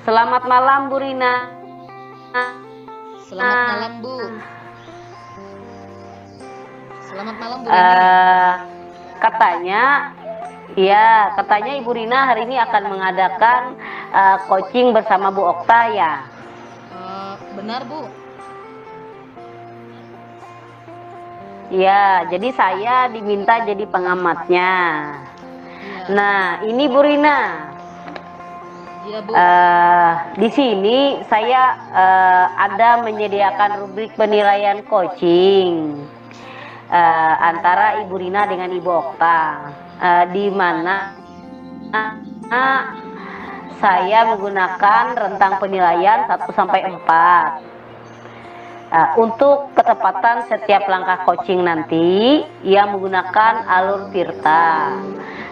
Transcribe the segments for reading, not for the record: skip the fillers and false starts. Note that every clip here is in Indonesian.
Selamat malam Bu Rina. Selamat malam, Bu. Selamat malam, Bu Reni. Katanya Ibu Rina hari ini akan mengadakan coaching bersama Bu Okta ya. Benar, Bu. Ya, jadi saya diminta jadi pengamatnya. Iya. Nah, ini Bu Rina. Iya, Bu. Di sini saya ada menyediakan rubrik penilaian coaching antara Ibu Rina dengan Ibu Okta, di mana saya menggunakan rentang penilaian 1 sampai 4. Untuk ketepatan setiap langkah coaching nanti ia menggunakan alur Tirta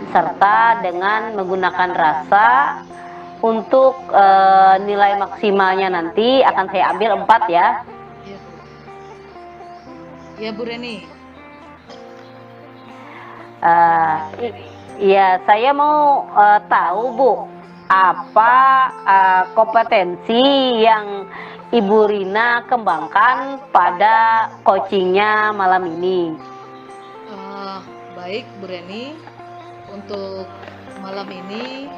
serta dengan menggunakan rasa. Untuk nilai maksimalnya nanti akan saya ambil 4 ya. Iya, Bu. Iya, Bu Reni. Ya, saya mau tahu Bu, apa kompetensi yang Ibu Rina kembangkan pada coachingnya malam ini? Baik, Bu Reni. Untuk malam ini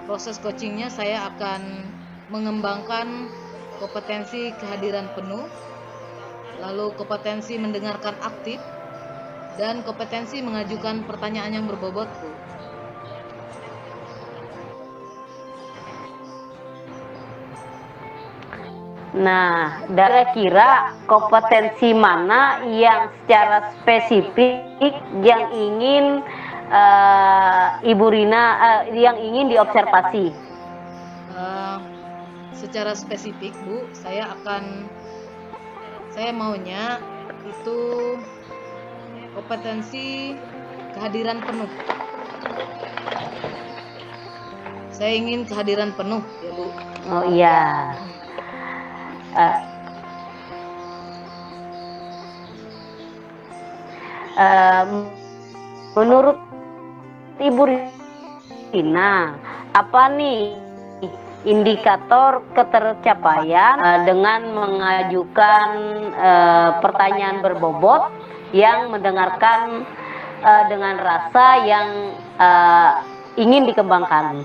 proses coachingnya saya akan mengembangkan kompetensi kehadiran penuh, lalu kompetensi mendengarkan aktif, dan kompetensi mengajukan pertanyaan yang berbobot, Bu. Nah, kira-kira kompetensi mana yang secara spesifik yang ingin Ibu Rina yang ingin diobservasi? Secara spesifik, Bu, saya maunya itu kompetensi kehadiran penuh. Saya ingin kehadiran penuh, ya, Bu. Oh iya. Menurut Ibu Rina, apa nih indikator ketercapaian dengan mengajukan pertanyaan berbobot yang mendengarkan dengan rasa yang ingin dikembangkan?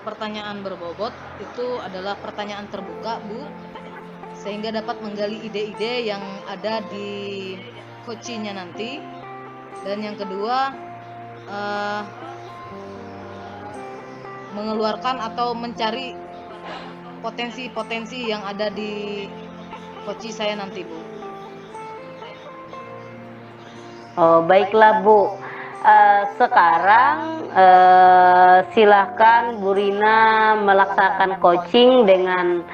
Pertanyaan berbobot itu adalah pertanyaan terbuka, Bu, sehingga dapat menggali ide-ide yang ada di coachingnya nanti. Dan yang kedua, mengeluarkan atau mencari potensi-potensi yang ada di coaching saya nanti, Bu. Oh, baiklah Bu. Sekarang silahkan Bu Rina melaksanakan coaching dengan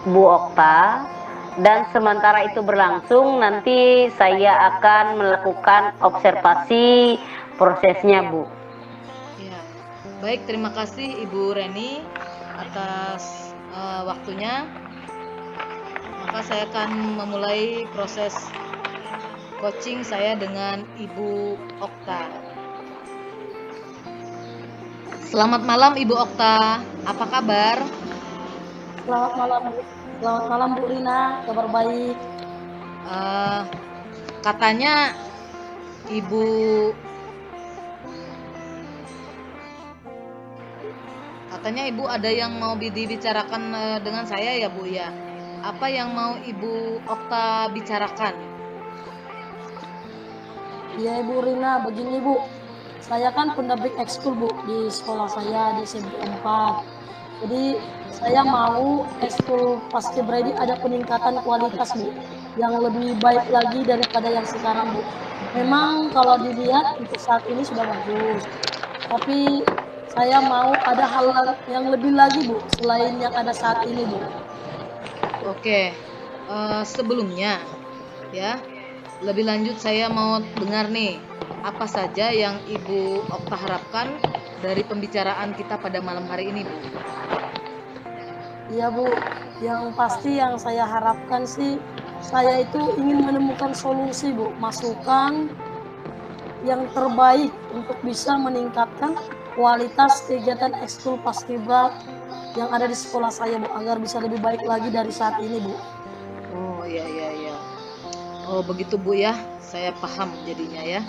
Bu Okta, dan sementara itu berlangsung nanti saya akan melakukan observasi prosesnya, Bu. Ya. Baik, terima kasih Ibu Reni atas waktunya. Maka saya akan memulai proses coaching saya dengan Ibu Okta. Selamat malam Ibu Okta, apa kabar? Selamat malam Bu Rina, kabar baik. Katanya Ibu ada yang mau dibicarakan dengan saya ya, Bu ya. Apa yang mau Ibu Okta bicarakan? Ya Ibu Rina, begini Bu, saya kan pendamping ekskul Bu di sekolah saya di SMP 4. Jadi saya mau ekskul paskibra ini ada peningkatan kualitas Bu, yang lebih baik lagi daripada yang sekarang Bu. Memang kalau dilihat untuk saat ini sudah bagus, tapi saya mau ada hal yang lebih lagi Bu, selain yang ada saat ini Bu. Oke, sebelumnya ya, lebih lanjut saya mau dengar nih, apa saja yang Ibu Okta harapkan dari pembicaraan kita pada malam hari ini, Bu? Iya Bu, yang pasti yang saya harapkan sih, saya itu ingin menemukan solusi Bu, masukan yang terbaik untuk bisa meningkatkan kualitas kegiatan ekskul paskibra yang ada di sekolah saya, Bu, agar bisa lebih baik lagi dari saat ini, Bu. Oh iya iya iya. Oh begitu Bu ya, saya paham jadinya ya.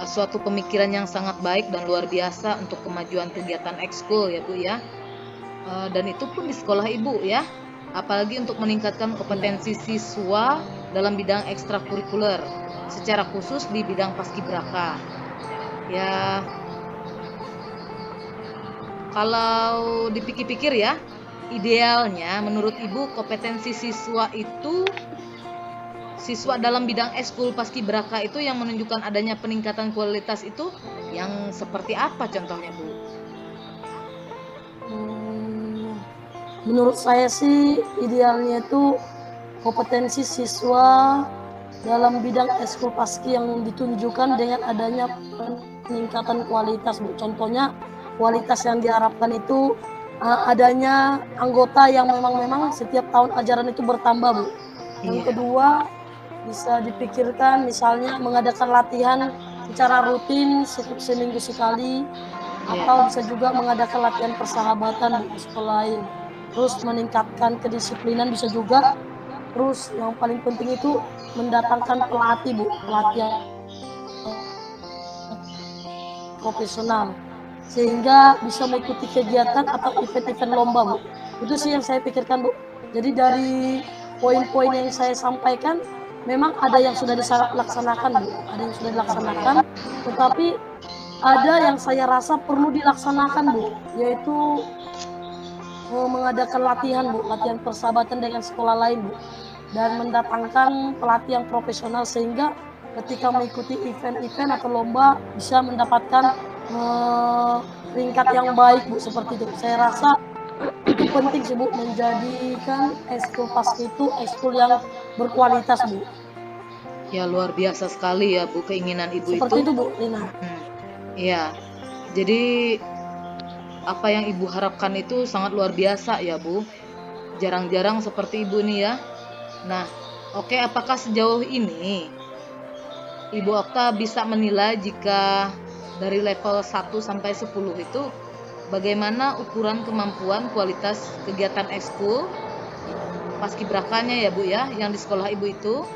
Suatu pemikiran yang sangat baik dan luar biasa untuk kemajuan kegiatan ekskul ya Bu ya. Dan itu pun di sekolah Ibu ya. Apalagi untuk meningkatkan kompetensi siswa dalam bidang ekstrakurikuler, secara khusus di bidang paskibraka. Ya, kalau dipikir-pikir ya, idealnya menurut Ibu kompetensi siswa itu, siswa dalam bidang ekskul paskibraka itu yang menunjukkan adanya peningkatan kualitas itu yang seperti apa contohnya Bu? Menurut saya sih idealnya itu kompetensi siswa dalam bidang ekskul paski yang ditunjukkan dengan adanya peningkatan kualitas, Bu. Contohnya kualitas yang diharapkan itu adanya anggota yang memang setiap tahun ajaran itu bertambah, Bu. Yang Iya. kedua, bisa dipikirkan misalnya mengadakan latihan secara rutin seminggu sekali, atau bisa juga mengadakan latihan persahabatan di sekolah lain. Terus meningkatkan kedisiplinan bisa juga. Terus yang paling penting itu mendatangkan pelatih, Bu, pelatih yang profesional sehingga bisa mengikuti kegiatan atau event-event lomba, Bu. Itu sih yang saya pikirkan, Bu. Jadi dari poin-poin yang saya sampaikan memang ada yang sudah dilaksanakan, Bu. Ada yang sudah dilaksanakan, tetapi ada yang saya rasa perlu dilaksanakan, Bu, yaitu mengadakan latihan, Bu, latihan persahabatan dengan sekolah lain, Bu, dan mendatangkan pelatih yang profesional sehingga ketika mengikuti event-event atau lomba bisa mendapatkan peringkat yang baik, Bu, seperti itu. Saya rasa itu penting sih, Bu, menjadikan ekskul paski itu ekskul yang berkualitas, Bu. Ya luar biasa sekali ya Bu keinginan Ibu Seperti itu. itu, Bu Lina. Iya. Jadi apa yang Ibu harapkan itu sangat luar biasa ya Bu. Jarang-jarang seperti Ibu nih ya. Nah, oke, apakah sejauh ini Ibu Okta bisa menilai jika dari level 1 sampai 10 itu bagaimana ukuran kemampuan kualitas kegiatan ekskul paskibrakanya ya Bu ya yang di sekolah Ibu itu,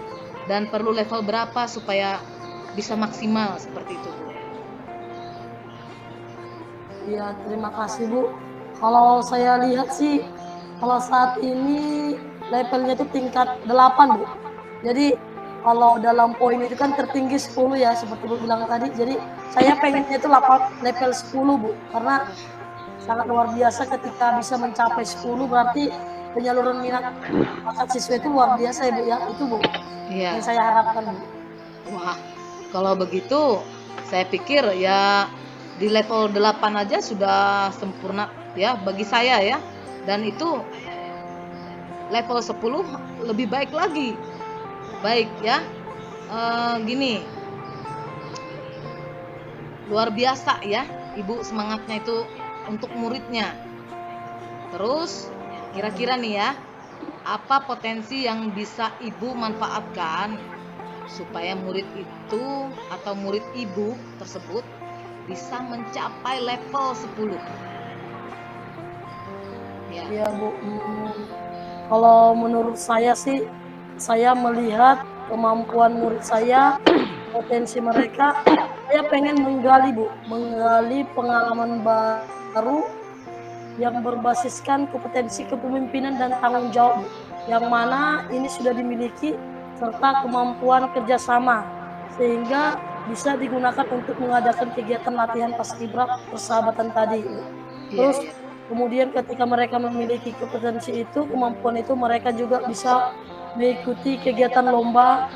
dan perlu level berapa supaya bisa maksimal seperti itu Bu? Ya, terima kasih, Bu. Kalau saya lihat sih, kalau saat ini levelnya itu tingkat 8, Bu. Jadi kalau dalam poin itu kan tertinggi 10 ya, seperti Bu bilang tadi. Jadi saya pengennya itu level 10, Bu. Karena sangat luar biasa ketika bisa mencapai 10, berarti penyaluran minat bakat siswa itu luar biasa ya, Bu ya. Itu, Bu, Iya. yang saya harapkan, Bu. Wah, kalau begitu saya pikir ya di level 8 aja sudah sempurna ya bagi saya ya. Dan itu level 10 lebih baik lagi. Baik ya. Gini. Luar biasa ya Ibu semangatnya itu untuk muridnya. Terus kira-kira nih ya, apa potensi yang bisa Ibu manfaatkan supaya murid itu atau murid Ibu tersebut bisa mencapai level 10? Ya. Ya, Bu. Kalau menurut saya sih, saya melihat kemampuan murid saya, potensi mereka, saya pengen menggali, Bu, menggali pengalaman baru yang berbasiskan kompetensi kepemimpinan dan tanggung jawab, Bu, yang mana ini sudah dimiliki serta kemampuan kerjasama sehingga bisa digunakan untuk mengadakan kegiatan latihan paskibra persahabatan tadi. Terus kemudian ketika mereka memiliki kompetensi itu, kemampuan itu, mereka juga bisa mengikuti kegiatan lomba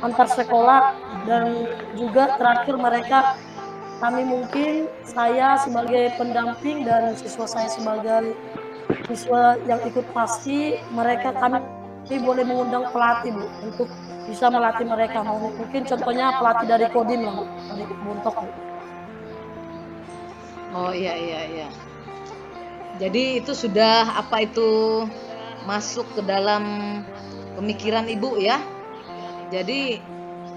antar sekolah, dan juga terakhir kami mungkin saya sebagai pendamping dan siswa saya sebagai siswa yang ikut paski, kami boleh mengundang pelatih, Bu, untuk bisa melatih mereka. Mungkin contohnya pelatih dari Kodim lah, Bu, dari Buntok, Bu. Oh iya. Jadi itu sudah masuk ke dalam pemikiran Ibu ya. Jadi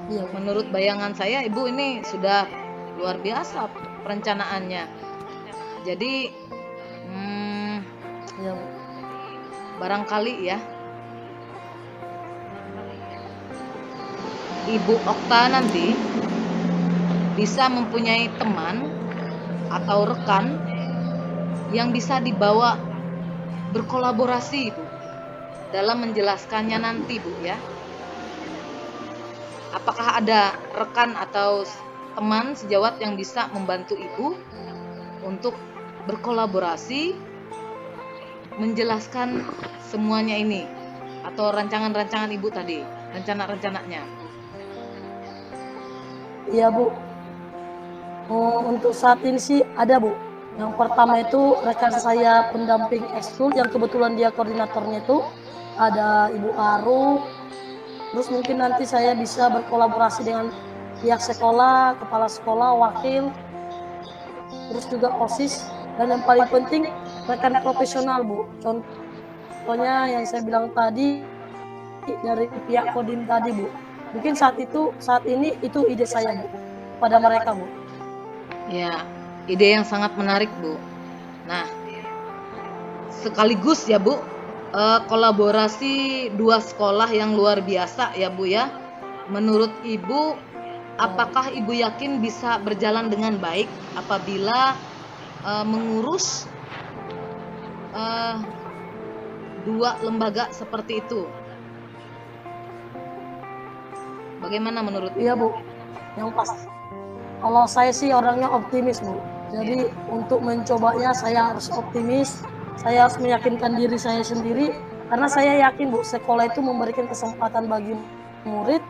Iya, Bu. Menurut bayangan saya, Ibu ini sudah luar biasa perencanaannya. Jadi, Iya, Bu. barangkali ya, Ibu Okta nanti bisa mempunyai teman atau rekan yang bisa dibawa berkolaborasi, Bu, dalam menjelaskannya nanti, Bu, ya. Apakah ada rekan atau teman sejawat yang bisa membantu Ibu untuk berkolaborasi menjelaskan semuanya ini atau rancangan-rancangan Ibu tadi, rencana-rencananya? Iya, Bu. Untuk saat ini sih ada, Bu. Yang pertama itu rekan saya pendamping ekskul yang kebetulan dia koordinatornya itu ada Ibu Aru. Terus mungkin nanti saya bisa berkolaborasi dengan pihak sekolah, kepala sekolah, wakil, terus juga OSIS, dan yang paling penting rekan profesional, Bu. Contohnya yang saya bilang tadi dari pihak Kodim tadi, Bu. Mungkin saat ini itu ide saya, Bu, pada mereka, Bu. Ya, ide yang sangat menarik, Bu. Nah, sekaligus ya, Bu, kolaborasi dua sekolah yang luar biasa ya, Bu, ya. Menurut Ibu, apakah Ibu yakin bisa berjalan dengan baik apabila mengurus dua lembaga seperti itu? Bagaimana menurut Ibu? Iya, Bu. Yang pasti. Kalau saya sih orangnya optimis, Bu. Jadi untuk mencobanya saya harus optimis. Saya harus meyakinkan diri saya sendiri. Karena saya yakin, Bu, sekolah itu memberikan kesempatan bagi murid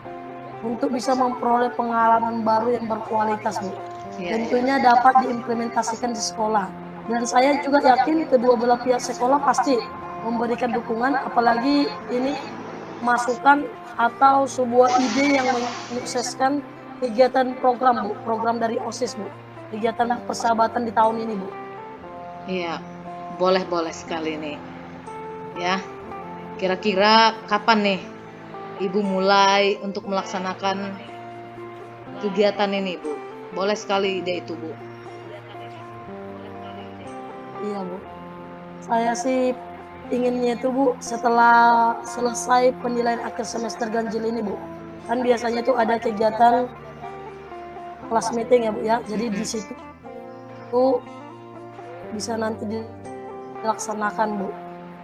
untuk bisa memperoleh pengalaman baru yang berkualitas, Bu. Tentunya dapat diimplementasikan di sekolah. Dan saya juga yakin kedua belah pihak sekolah pasti memberikan dukungan, apalagi ini masukan atau sebuah ide yang menyukseskan kegiatan program, Bu, program dari OSIS, Bu, kegiatan persahabatan di tahun ini, Bu. Iya, boleh sekali nih. Ya, kira-kira kapan nih Ibu mulai untuk melaksanakan kegiatan ini, Bu? Boleh sekali ide itu, Bu. Iya, Bu. Saya sih inginnya itu, Bu, setelah selesai penilaian akhir semester ganjil ini, Bu. Kan biasanya tuh ada kegiatan kelas meeting ya, Bu, ya. Jadi di situ tuh bisa nanti dilaksanakan, Bu.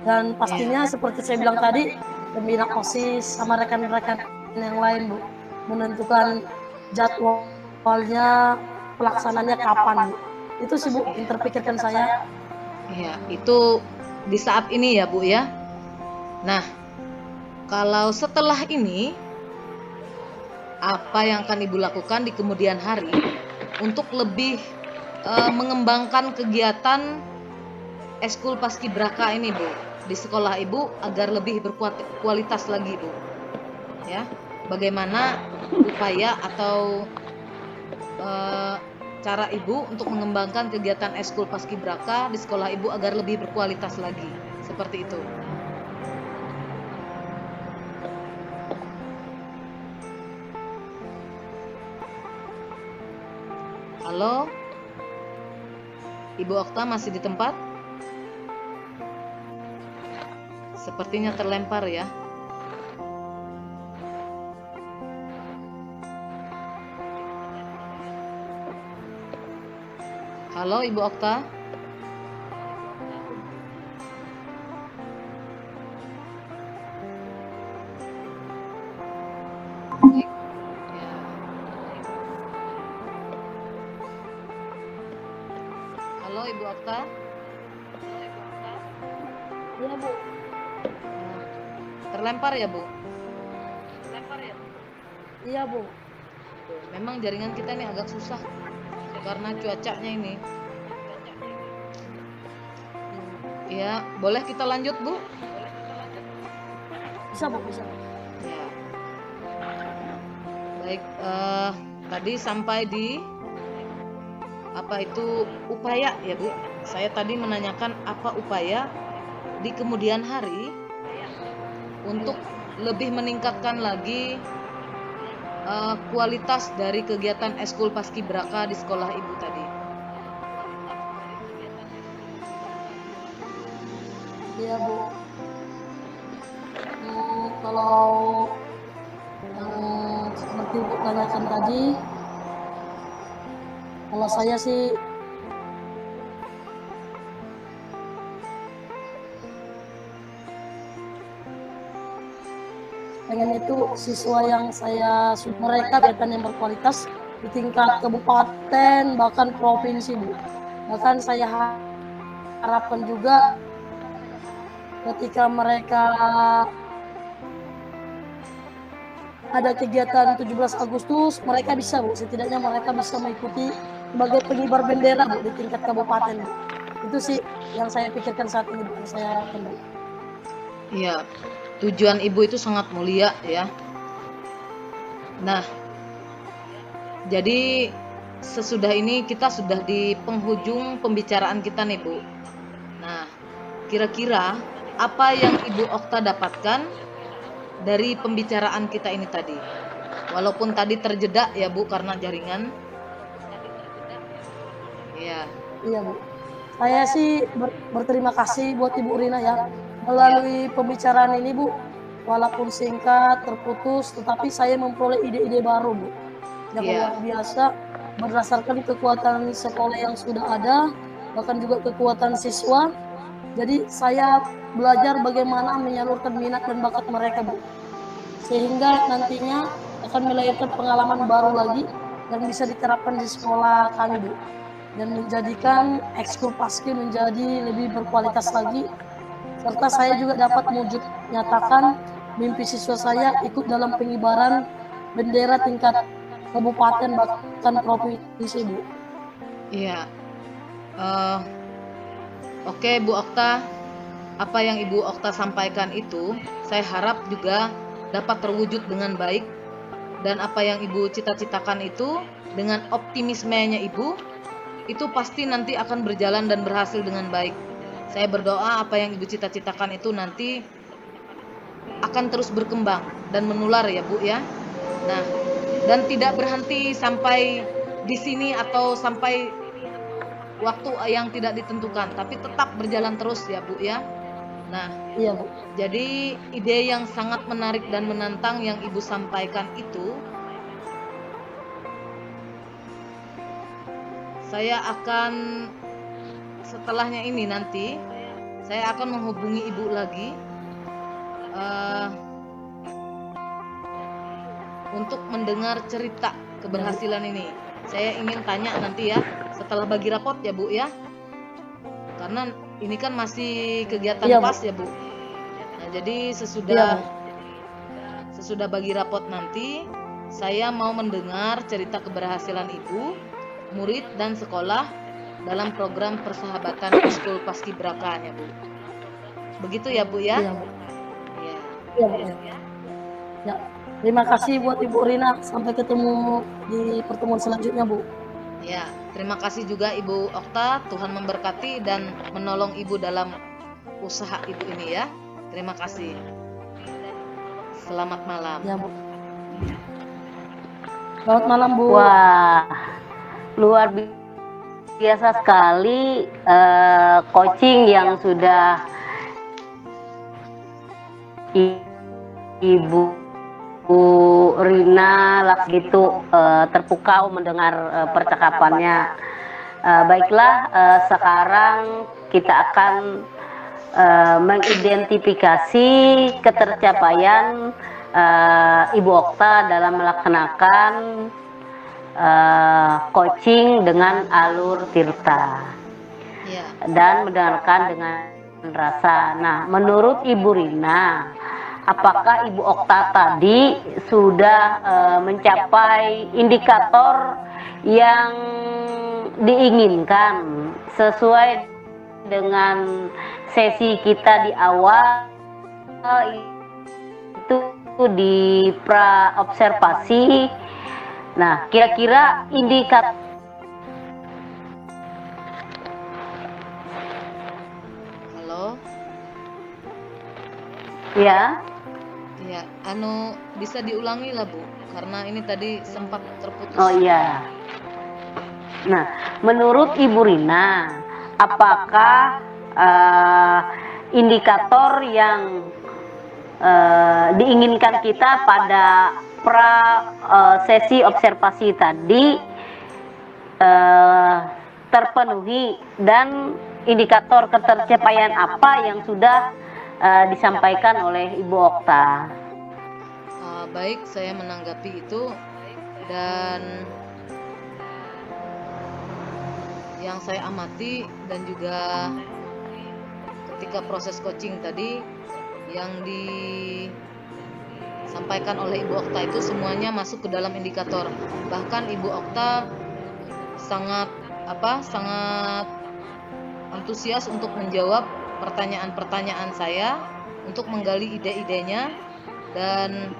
Dan pastinya seperti saya bilang tadi, pembina OSIS sama rekan-rekan yang lain, Bu, menentukan jadwalnya, pelaksananya kapan, Bu. Itu sih, Bu, yang terpikirkan saya. Iya, itu di saat ini ya, Bu, ya. Nah, kalau setelah ini apa yang akan Ibu lakukan di kemudian hari untuk lebih mengembangkan kegiatan Eskul Paskibraka ini, Bu, di sekolah Ibu agar lebih berkualitas lagi, Bu? Ya, bagaimana upaya atau cara Ibu untuk mengembangkan kegiatan Eskul Paskibraka di sekolah Ibu agar lebih berkualitas lagi? Seperti itu. Halo, Ibu Okta masih di tempat? Sepertinya terlempar ya. Halo, Ibu Okta. Halo, Ibu Okta. Iya, Bu. Terlempar ya, Bu? Iya, Bu. Memang jaringan kita ini agak susah karena cuacanya ini. Ya, boleh kita lanjut, Bu? Bisa, Bu, bisa. Ya. Baik, tadi sampai di apa itu upaya ya, Bu? Saya tadi menanyakan apa upaya di kemudian hari untuk lebih meningkatkan lagi kualitas dari kegiatan eskul paskibraka di sekolah Ibu tadi? Iya Bu. Kalau seperti Ibu tanyakan tadi, kalau saya sih pengen itu siswa yang mereka kegiatan yang berkualitas di tingkat kabupaten bahkan provinsi Bu. Bahkan saya harapkan juga ketika mereka ada kegiatan 17 Agustus, mereka bisa Bu, setidaknya mereka bisa mengikuti sebagai pengibar bendera Bu di tingkat kabupaten Bu. Itu sih yang saya pikirkan saat ini Bu, yang saya harapkan Bu. Iya, tujuan Ibu itu sangat mulia ya. Nah, jadi sesudah ini kita sudah di penghujung pembicaraan kita nih Bu. Nah, kira-kira apa yang Ibu Okta dapatkan dari pembicaraan kita ini tadi? Walaupun tadi terjeda ya Bu karena jaringan. Iya. Iya Bu. Saya sih berterima kasih buat Ibu Rina ya. Melalui pembicaraan ini Bu, walaupun singkat, terputus, tetapi saya memperoleh ide-ide baru Bu. Yang Iya. luar biasa berdasarkan kekuatan sekolah yang sudah ada, bahkan juga kekuatan siswa. Jadi saya belajar bagaimana menyalurkan minat dan bakat mereka Bu. Sehingga nantinya akan melahirkan pengalaman baru lagi yang bisa diterapkan di sekolah kami Bu. Dan menjadikan ekskul paski menjadi lebih berkualitas lagi. Serta saya juga dapat nyatakan mimpi siswa saya ikut dalam pengibaran bendera tingkat kabupaten bahkan provinsi Bu. Iya. Oke Bu Okta, apa yang Ibu Okta sampaikan itu saya harap juga dapat terwujud dengan baik, dan apa yang Ibu cita-citakan itu dengan optimismenya Ibu itu pasti nanti akan berjalan dan berhasil dengan baik. Saya berdoa apa yang Ibu cita-citakan itu nanti akan terus berkembang dan menular ya Bu ya. Nah, dan tidak berhenti sampai di sini atau sampai waktu yang tidak ditentukan, tapi tetap berjalan terus ya Bu ya. Nah, Iya Bu. jadi ide yang sangat menarik dan menantang yang Ibu sampaikan itu, saya akan setelahnya ini nanti saya akan menghubungi Ibu lagi untuk mendengar cerita keberhasilan ini. Saya ingin tanya nanti ya setelah bagi rapot ya Bu ya, karena ini kan masih kegiatan Iya, Bu. pas ya Bu. Nah, jadi Iya, sesudah bagi rapot nanti saya mau mendengar cerita keberhasilan Ibu, murid dan sekolah dalam program persahabatan eskul paskibraka ya Bu. Begitu ya Bu ya? Iya Bu. Ya. Iya Bu. Ya. Terima kasih buat Ibu Rina. Sampai ketemu di pertemuan selanjutnya Bu. Ya, terima kasih juga Ibu Okta. Tuhan memberkati dan menolong Ibu dalam usaha Ibu ini ya. Terima kasih. Selamat malam. Ya Bu. Selamat malam Bu. Wah, luar biasa sekali coaching yang sudah Ibu Rina gitu terpukau mendengar percakapannya. Baiklah, sekarang kita akan mengidentifikasi ketercapaian Ibu Okta dalam melaksanakan coaching dengan alur tirta Ya. dan mendengarkan dengan rasa. Nah, menurut Ibu Rina, apakah Ibu Okta tadi sudah mencapai indikator yang diinginkan sesuai dengan sesi kita di awal itu di pra observasi? Nah, kira-kira indikator Halo. ya Ya. bisa diulangi lah Bu, karena ini tadi sempat terputus. Oh iya. Nah, menurut Ibu Rina, apakah indikator yang diinginkan kita pada sesi observasi tadi terpenuhi, dan indikator ketercapaian apa yang sudah disampaikan oleh Ibu Okta? Baik, saya menanggapi itu, dan yang saya amati dan juga ketika proses coaching tadi yang disampaikan oleh Ibu Okta itu semuanya masuk ke dalam indikator. Bahkan Ibu Okta sangat antusias untuk menjawab pertanyaan-pertanyaan saya, untuk menggali ide-idenya, dan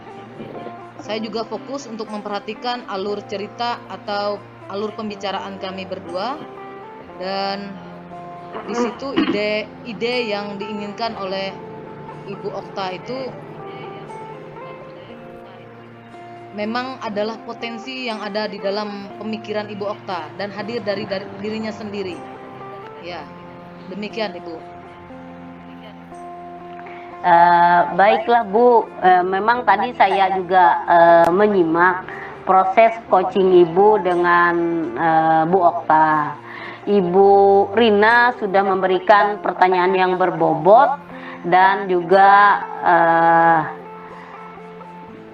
saya juga fokus untuk memperhatikan alur cerita atau alur pembicaraan kami berdua, dan di situ ide-ide yang diinginkan oleh Ibu Okta itu memang adalah potensi yang ada di dalam pemikiran Ibu Okta dan hadir dari dirinya sendiri. Ya, demikian Ibu. Baiklah Bu, memang tadi saya juga menyimak proses coaching Ibu dengan Bu Okta. Ibu Rina sudah memberikan pertanyaan yang berbobot dan juga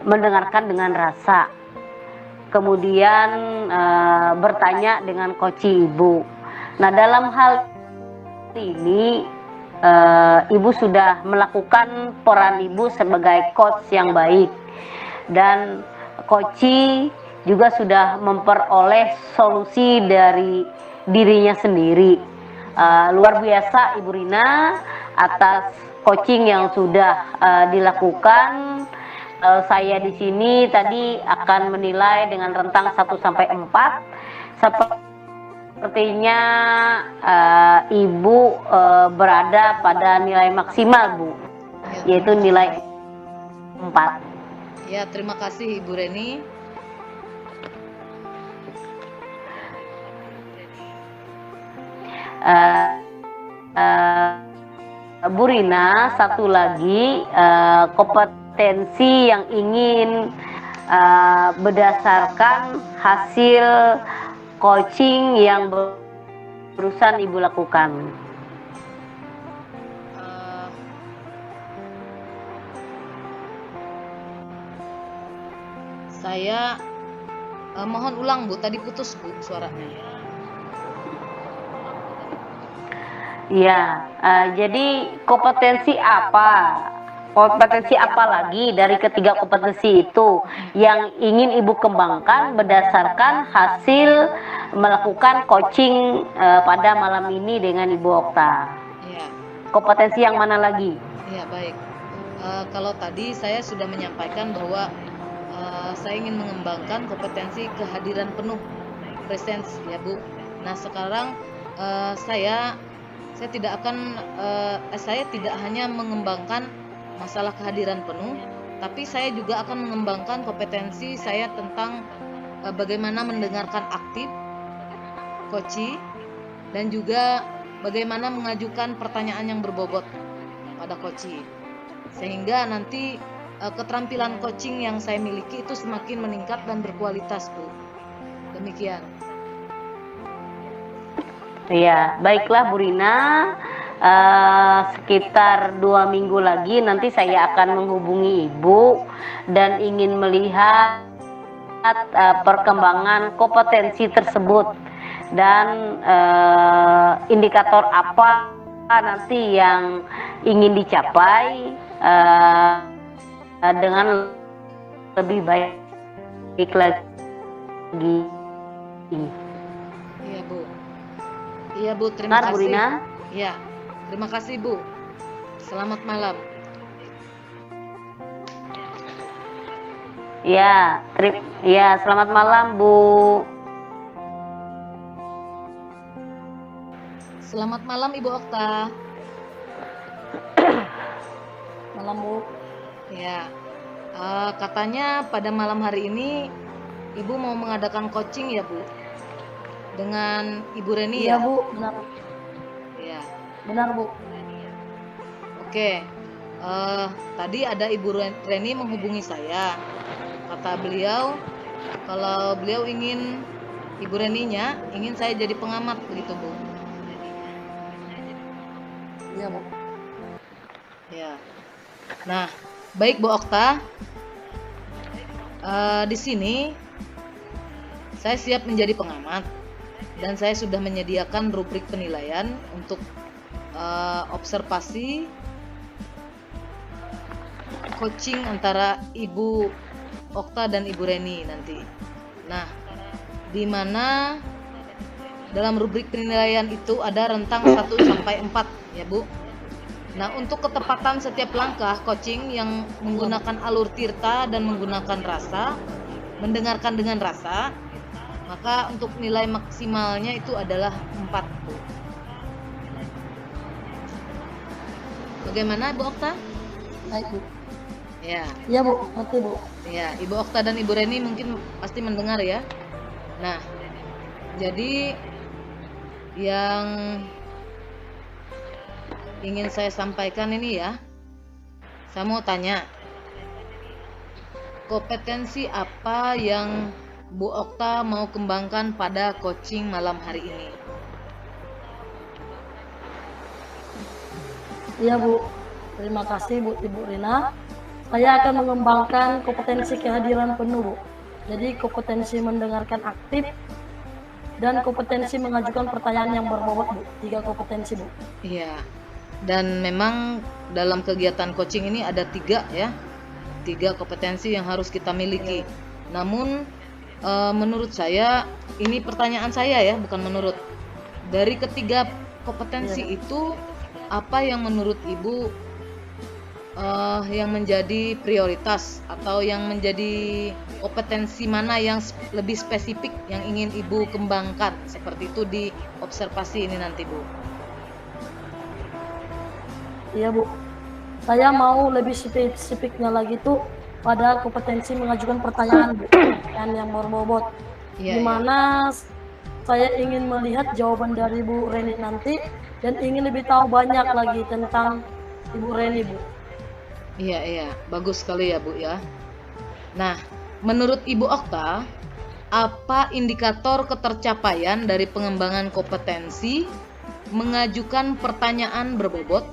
mendengarkan dengan rasa, kemudian bertanya dengan coaching Ibu. Nah, dalam hal ini Ibu sudah melakukan peran Ibu sebagai coach yang baik, dan coaching juga sudah memperoleh solusi dari dirinya sendiri. Luar biasa Ibu Rina atas coaching yang sudah dilakukan. Saya di sini tadi akan menilai dengan rentang 1 sampai 4. Sepertinya Ibu berada pada nilai maksimal Bu, yaitu nilai 4. Ya, terima kasih Ibu Reni. Bu Rina, satu lagi kompetensi yang ingin berdasarkan hasil coaching yang barusan Ibu lakukan. Saya mohon ulang Bu, tadi putus Bu suaranya. Ya, jadi kompetensi apa lagi dari ketiga kompetensi itu yang ingin Ibu kembangkan berdasarkan hasil melakukan coaching pada malam ini dengan Ibu Okta? Ya. Kompetensi yang mana lagi? Ya, baik. Kalau tadi saya sudah menyampaikan bahwa saya ingin mengembangkan kompetensi kehadiran penuh, presence, ya Bu. Nah, sekarang saya tidak hanya mengembangkan masalah kehadiran penuh, tapi saya juga akan mengembangkan kompetensi saya tentang bagaimana mendengarkan aktif coaching, dan juga bagaimana mengajukan pertanyaan yang berbobot pada coaching, sehingga nanti keterampilan coaching yang saya miliki itu semakin meningkat dan berkualitas Bu. Demikian. Ya, baiklah Bu Rina, sekitar 2 minggu lagi nanti saya akan menghubungi Ibu dan ingin melihat perkembangan kompetensi tersebut dan indikator apa nanti yang ingin dicapai dengan lebih baik lagi. Iya Bu. Iya Bu, terima kasih. Bu Rina? Ya, terima kasih Bu. Selamat malam. Ya, selamat malam Bu. Selamat malam Ibu Okta. Malam Bu. Ya, Katanya pada malam hari ini Ibu mau mengadakan coaching ya, Bu? Dengan Ibu Reni Iya ya? Bu, benar. Iya. Benar Bu. Oke. Tadi ada Ibu Reni menghubungi saya. Kata beliau kalau beliau ingin Ibu Reninya ingin saya jadi pengamat begitu, Bu. Iya Bu. Ya. Nah, baik Bu Okta. Di sini saya siap menjadi pengamat dan saya sudah menyediakan rubrik penilaian untuk observasi coaching antara Ibu Okta dan Ibu Reni nanti. Nah, di mana dalam rubrik penilaian itu ada rentang 1 sampai 4 ya, Bu. Nah, untuk ketepatan setiap langkah coaching yang menggunakan alur tirta dan menggunakan rasa, mendengarkan dengan rasa, maka untuk nilai maksimalnya itu adalah 4, Bu. Bagaimana, Bu Okta? Baik Bu. Ya. Iya Bu, ngerti Bu. Ya, Ibu Okta dan Ibu Reni mungkin pasti mendengar ya. Nah, jadi yang ingin saya sampaikan ini ya, saya mau tanya, kompetensi apa yang Bu Okta mau kembangkan pada coaching malam hari ini? Iya Bu. Terima kasih Bu Ibu Rina. Saya akan mengembangkan kompetensi kehadiran penuh Bu. Jadi kompetensi mendengarkan aktif dan kompetensi mengajukan pertanyaan yang berbobot Bu. 3 kompetensi Bu. Iya. Dan memang dalam kegiatan coaching ini ada 3 ya, 3 kompetensi yang harus kita miliki. Namun menurut saya, ini pertanyaan saya ya, bukan menurut. Dari ketiga kompetensi itu, apa yang menurut Ibu yang menjadi prioritas atau yang menjadi kompetensi mana yang lebih spesifik yang ingin Ibu kembangkan? Seperti itu di observasi ini nanti, Bu. Iya Bu. Saya mau lebih spesifiknya lagi tuh pada kompetensi mengajukan pertanyaan Bu, dan yang berbobot. Iya, Dimana saya ingin melihat jawaban dari Bu Reni nanti dan ingin lebih tahu banyak lagi tentang Ibu Reni Bu. Iya, bagus sekali ya Bu ya. Nah, menurut Ibu Okta, apa indikator ketercapaian dari pengembangan kompetensi mengajukan pertanyaan berbobot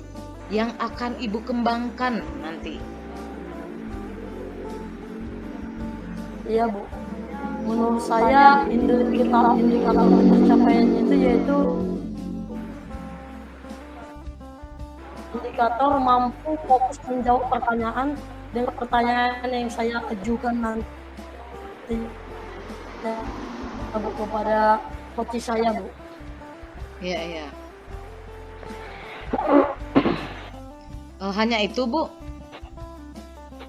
yang akan Ibu kembangkan nanti? Iya Bu. Menurut saya indikator pencapaiannya itu yaitu indikator mampu fokus menjawab pertanyaan dengan pertanyaan yang saya ajukan nanti Bu kepada coach saya Bu. Iya. Hanya itu Bu?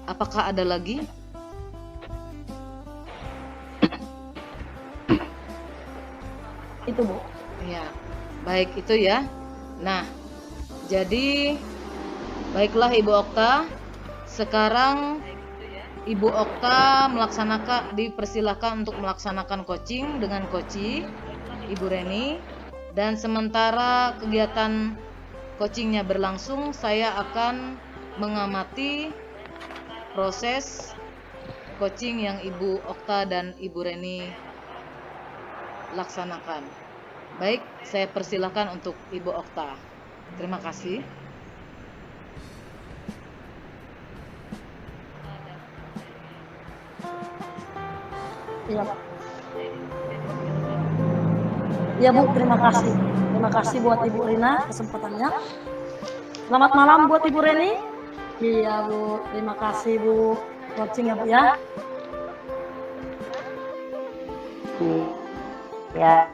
Apakah ada lagi? Itu Bu. Ya, baik itu ya. Nah, jadi baiklah Ibu Okta. Sekarang Ibu Okta dipersilahkan untuk melaksanakan coaching dengan coachi Ibu Reni. Dan sementara kegiatan coachingnya berlangsung, saya akan mengamati proses coaching yang Ibu Okta dan Ibu Reni laksanakan. Baik, saya persilahkan untuk Ibu Okta. Terima kasih. Iya Pak. Iya Bu, terima kasih. Terima kasih buat Ibu Rina kesempatannya. Selamat malam buat Ibu Reni. Iya Bu, terima kasih Bu. Coaching ya Bu ya. Ya.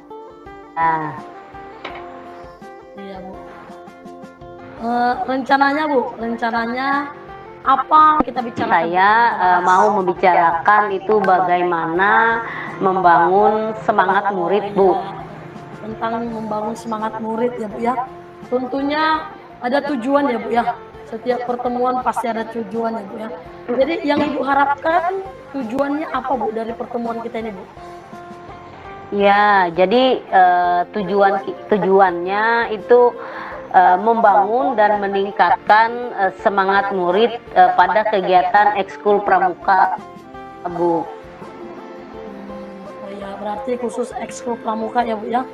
Iya Bu. Rencananya Bu, apa kita bicarakan? Saya mau membicarakan itu bagaimana membangun semangat murid Bu. Tentang membangun semangat murid ya Bu ya. Tentunya ada tujuan ya Bu ya. Setiap pertemuan pasti ada tujuannya Bu ya. Jadi yang Ibu harapkan tujuannya apa Bu dari pertemuan kita ini Bu? Ya, jadi tujuannya itu membangun dan meningkatkan semangat murid pada kegiatan ekskul pramuka, Bu. Oh ya, berarti khusus ekskul pramuka ya Bu ya.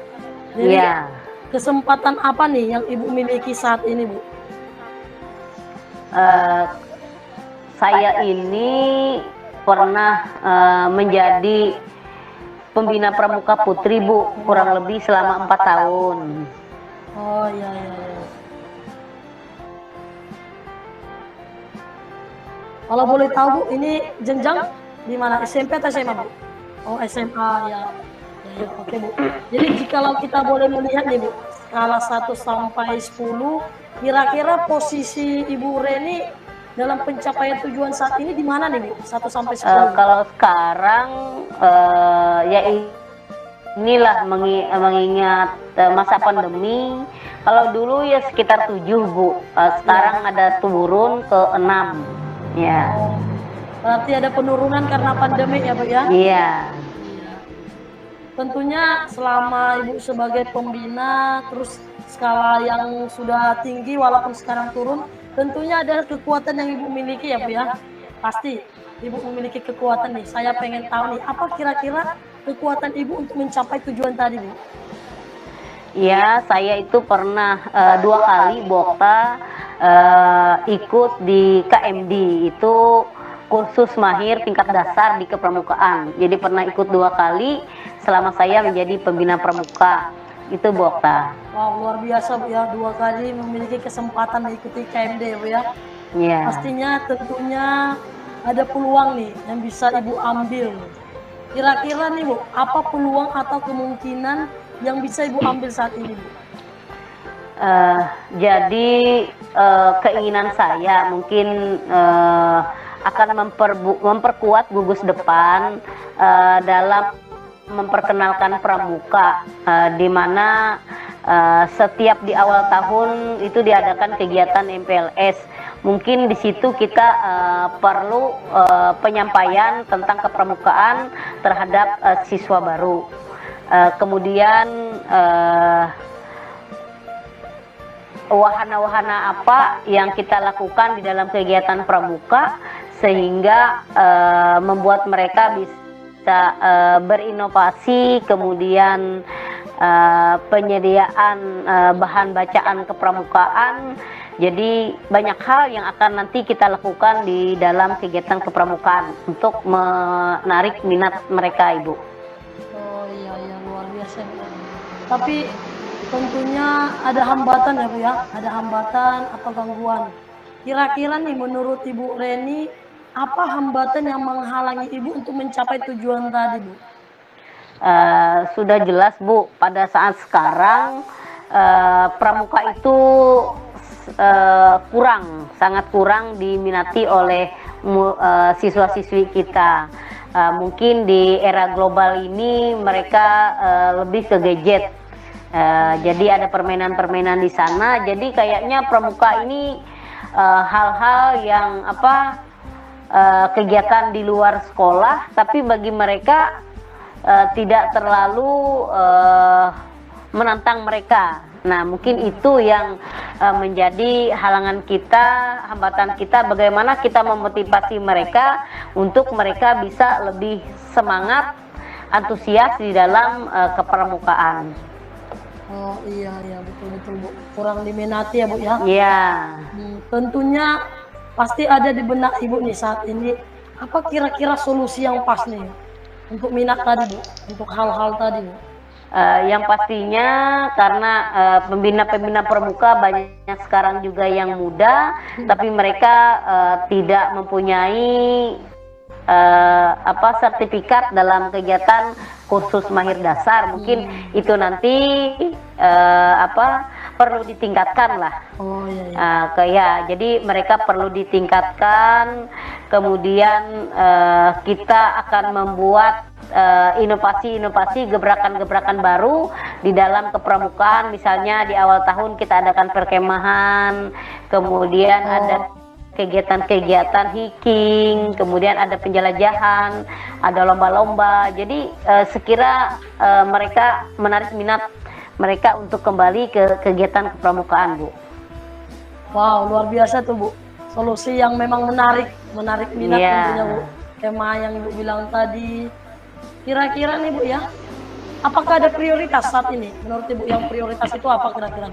Jadi Ya, kesempatan apa nih yang Ibu miliki saat ini Bu? eh, saya ini pernah menjadi pembina pramuka putri, Bu, kurang lebih selama 4 tahun. Oh iya iya iya. Kalau boleh tahu Bu, ini jenjang di mana, SMP atau SMA Bu? Oh SMA ya. Ya, ya, oke Bu. Jadi jikalau kita boleh melihat nih Bu, skala 1 sampai 10, kira-kira posisi Ibu Reni dalam pencapaian tujuan saat ini di mana nih Bu? 1 sampai 10. Kalau sekarang ya inilah mengingat masa pandemi. Kalau dulu ya sekitar 7, Bu. Sekarang ada turun ke 6. Ya. Oh, berarti ada penurunan karena pandemi ya Bu ya? Iya. Tentunya selama Ibu sebagai pembina, terus skala yang sudah tinggi walaupun sekarang turun, tentunya ada kekuatan yang Ibu miliki ya Bu ya. Pasti Ibu memiliki kekuatan nih. Saya pengen tahu nih, apa kira-kira kekuatan Ibu untuk mencapai tujuan tadi Bu? Ya, saya itu pernah 2 kali Bokta ikut di KMD, itu kursus mahir tingkat dasar di kepramukaan. Jadi pernah ikut 2 kali selama saya menjadi pembina pramuka. Itu Bokta. Wow, luar biasa Bu ya, 2 kali memiliki kesempatan mengikuti KMD Bu ya. Ya. Pastinya tentunya ada peluang nih yang bisa Ibu ambil. Kira-kira nih Bu, apa peluang atau kemungkinan yang bisa Ibu ambil saat ini Bu? Jadi keinginan saya mungkin akan memperkuat gugus depan dalam memperkenalkan pramuka, di mana setiap di awal tahun itu diadakan kegiatan MPLS. Mungkin di situ kita perlu penyampaian tentang kepramukaan terhadap siswa baru. Kemudian wahana-wahana apa yang kita lakukan di dalam kegiatan pramuka sehingga membuat mereka bisa berinovasi, kemudian penyediaan bahan bacaan kepramukaan. Jadi banyak hal yang akan nanti kita lakukan di dalam kegiatan kepramukaan untuk menarik minat mereka, Ibu. Oh iya iya, luar biasa Bu. Tapi tentunya ada hambatan ya Bu ya, ada hambatan atau gangguan. Kira-kira nih menurut Ibu Reni, apa hambatan yang menghalangi Ibu untuk mencapai tujuan tadi Bu? Sudah jelas Bu, pada saat sekarang pramuka itu sangat kurang diminati oleh siswa-siswi kita. Mungkin di era global ini mereka lebih ke gadget. Jadi ada permainan-permainan di sana. Jadi kayaknya pramuka ini hal-hal yang kegiatan di luar sekolah, tapi bagi mereka tidak terlalu menantang mereka. Nah, mungkin itu yang menjadi halangan kita, hambatan kita, bagaimana kita memotivasi mereka untuk mereka bisa lebih semangat, antusias di dalam kepramukaan. Oh iya iya, betul-betul Bu. Kurang diminati ya Bu ya. Ya. Tentunya pasti ada di benak Ibu nih saat ini. Apa kira-kira solusi yang pas nih untuk minat tadi Bu, untuk hal-hal tadi Bu? Yang pastinya karena pembina-pembina pramuka banyak sekarang juga yang muda, tapi mereka tidak mempunyai sertifikat dalam kegiatan kursus mahir dasar. Mungkin itu nanti perlu ditingkatkan lah. Oh iya. Jadi mereka perlu ditingkatkan. Kemudian kita akan membuat inovasi-inovasi, gebrakan-gebrakan baru di dalam kepramukaan. Misalnya di awal tahun kita adakan perkemahan, kemudian ada kegiatan-kegiatan hiking, kemudian ada penjelajahan, ada lomba-lomba. Jadi sekira mereka menarik minat mereka untuk kembali ke kegiatan kepramukaan, Bu. Wow, luar biasa tuh, Bu. Solusi yang memang menarik minat tentunya, Bu. Tema yang Ibu bilang tadi. Kira-kira nih, Bu ya, apakah ada prioritas saat ini? Menurut Ibu yang prioritas itu apa kira-kira?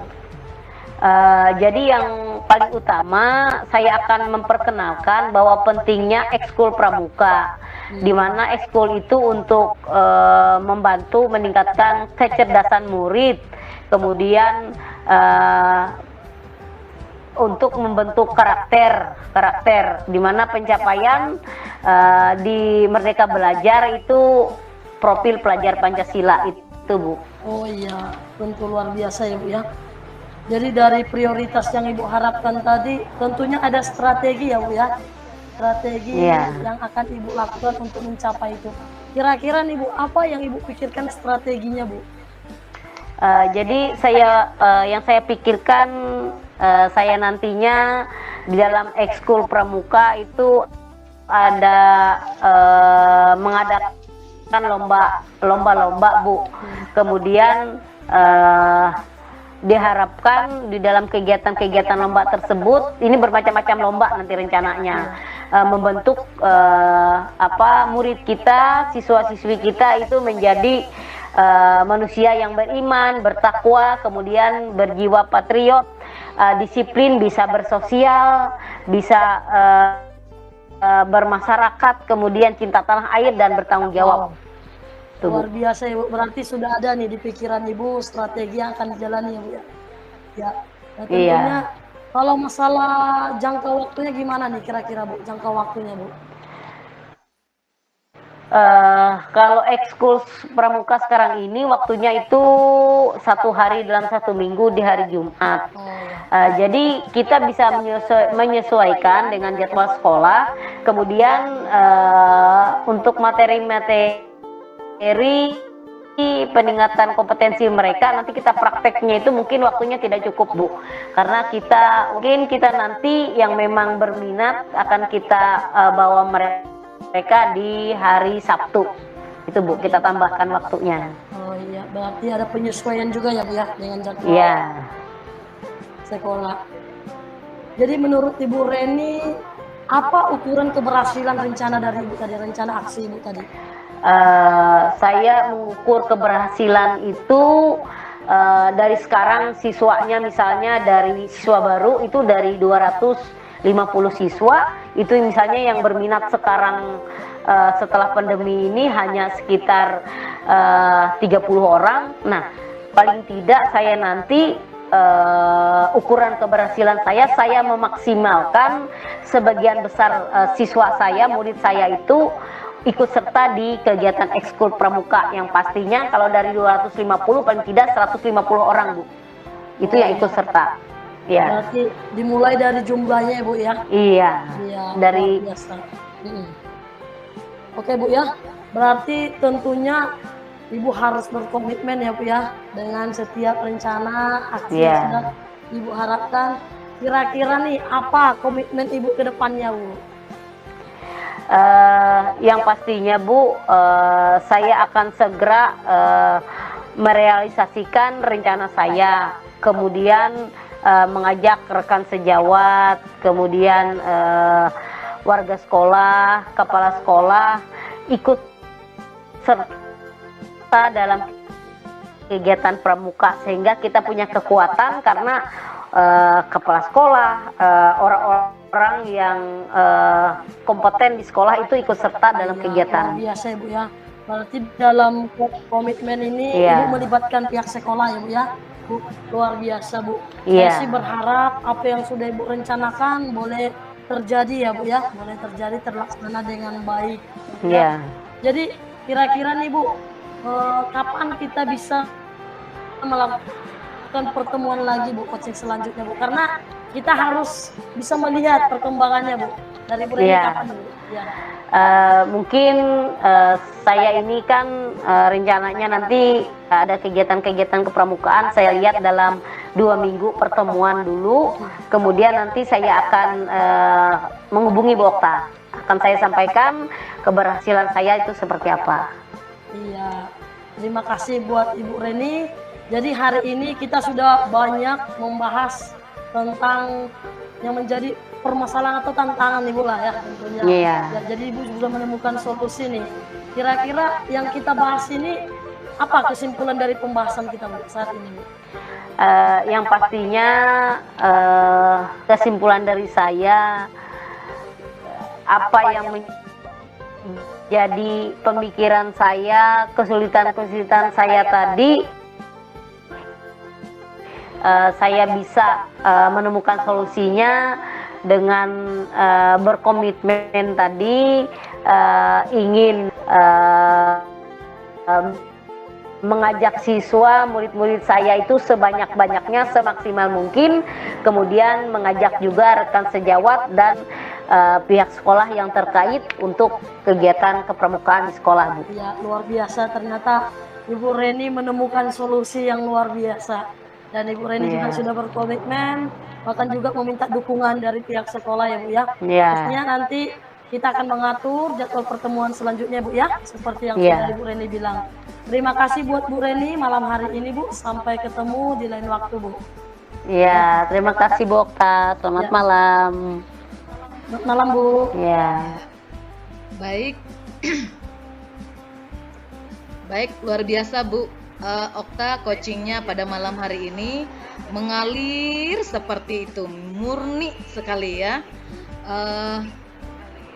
Jadi yang paling utama saya akan memperkenalkan bahwa pentingnya ekskul pramuka, di mana ekskul itu untuk membantu meningkatkan kecerdasan murid, kemudian untuk membentuk karakter, di mana pencapaian di Merdeka Belajar itu profil pelajar Pancasila itu, Bu. Oh iya, tentu luar biasa ya, Bu ya. Jadi dari prioritas yang Ibu harapkan tadi, tentunya ada strategi ya, Bu ya. Strategi yang akan Ibu lakukan untuk mencapai itu. Kira-kira nih, Bu, apa yang Ibu pikirkan strateginya, Bu? Jadi yang saya pikirkan, saya nantinya di dalam ekskul pramuka itu ada mengadakan lomba-lomba, Bu. Kemudian diharapkan di dalam kegiatan-kegiatan lomba tersebut, ini bermacam-macam lomba nanti rencananya, membentuk murid kita, siswa-siswi kita itu menjadi manusia yang beriman, bertakwa, kemudian berjiwa patriot, disiplin, bisa bersosial, bisa bermasyarakat, kemudian cinta tanah air dan bertanggung jawab. Luar biasa, Ibu. Berarti sudah ada nih di pikiran Ibu strategi yang akan dijalani ya, Bu ya. Ya. Nah, tentunya kalau masalah jangka waktunya gimana nih kira-kira, Bu? Jangka waktunya, Bu? Kalau ekskul pramuka sekarang ini waktunya itu 1 hari dalam 1 minggu di hari Jumat. Jadi kita bisa menyesuaikan dengan jadwal sekolah. Kemudian untuk materi-materi peningkatan kompetensi mereka, nanti kita prakteknya itu mungkin waktunya tidak cukup, Bu, karena kita nanti yang memang berminat akan kita bawa mereka di hari Sabtu itu, Bu, kita tambahkan waktunya. Oh iya, berarti ada penyesuaian juga ya, Bu ya, dengan jadwal sekolah. Jadi menurut Ibu Reni, apa ukuran keberhasilan rencana dari Ibu tadi, rencana aksi Ibu tadi? Saya mengukur keberhasilan itu dari sekarang siswanya, misalnya dari siswa baru itu dari 250 siswa itu misalnya yang berminat sekarang setelah pandemi ini hanya sekitar 30 orang. Nah, paling tidak saya nanti ukuran keberhasilan saya memaksimalkan sebagian besar siswa saya, murid saya itu ikut serta di kegiatan ekskul pramuka, yang pastinya kalau dari 250 paling tidak 150 orang, Bu, itu yang ikut serta. Ya. Berarti dimulai dari jumlahnya, Bu ya? Iya. Dari Oke, Bu ya. Berarti tentunya Ibu harus berkomitmen ya, Bu ya, dengan setiap rencana aksi yang sudah Ibu harapkan. Kira-kira nih apa komitmen Ibu ke depannya, Bu? Yang pastinya, Bu, saya akan segera merealisasikan rencana saya, kemudian mengajak rekan sejawat, kemudian warga sekolah, kepala sekolah ikut serta dalam kegiatan pramuka, sehingga kita punya kekuatan karena kepala sekolah, orang-orang yang kompeten di sekolah itu ikut serta dalam kegiatan. Biasa, Ibu ya. Berarti dalam komitmen ini Ibu melibatkan pihak sekolah ya, Bu ya. Bu, luar biasa, Bu. Saya sih berharap apa yang sudah Ibu rencanakan boleh terjadi ya, Bu ya. Boleh terjadi, terlaksana dengan baik. Ya. Jadi kira-kira nih, Bu, kapan kita bisa melakukan melakukan pertemuan lagi Bu, coaching selanjutnya Bu, karena kita harus bisa melihat perkembangannya Bu dari Bu Reni Iya. kapan Bu? Ya. Mungkin saya ini kan rencananya nanti ada kegiatan-kegiatan kepramukaan, saya lihat dalam 2 minggu pertemuan dulu, kemudian nanti saya akan menghubungi Bu Okta, akan saya sampaikan keberhasilan saya itu seperti apa. Iya, terima kasih buat Ibu Reni. Jadi hari ini kita sudah banyak membahas tentang yang menjadi permasalahan atau tantangan Ibu lah ya tentunya. Iya. Ya, jadi Ibu sudah menemukan solusi nih. Kira-kira yang kita bahas ini apa kesimpulan dari pembahasan kita Bu, saat ini Bu? Yang pastinya kesimpulan dari saya, apa yang menjadi pemikiran saya, kesulitan-kesulitan saya tadi, saya bisa menemukan solusinya dengan berkomitmen tadi, ingin mengajak siswa, murid-murid saya itu sebanyak-banyaknya, semaksimal mungkin, kemudian mengajak juga rekan sejawat dan pihak sekolah yang terkait untuk kegiatan kepramukaan di sekolah, Bu. Ya, luar biasa, ternyata Ibu Reni menemukan solusi yang luar biasa. Dan Ibu Reni juga sudah berkomitmen, bahkan juga meminta dukungan dari pihak sekolah ya Bu ya. Iya. Pastinya nanti kita akan mengatur jadwal pertemuan selanjutnya Bu ya, seperti yang Iya. sudah Ibu Reni bilang. Terima kasih buat Bu Reni malam hari ini Bu, sampai ketemu di lain waktu Bu. Iya, terima kasih Bu Okta. Selamat malam. Selamat malam Bu. Iya. Baik. Baik, luar biasa Bu. Okta coachingnya pada malam hari ini mengalir seperti itu, murni sekali ya.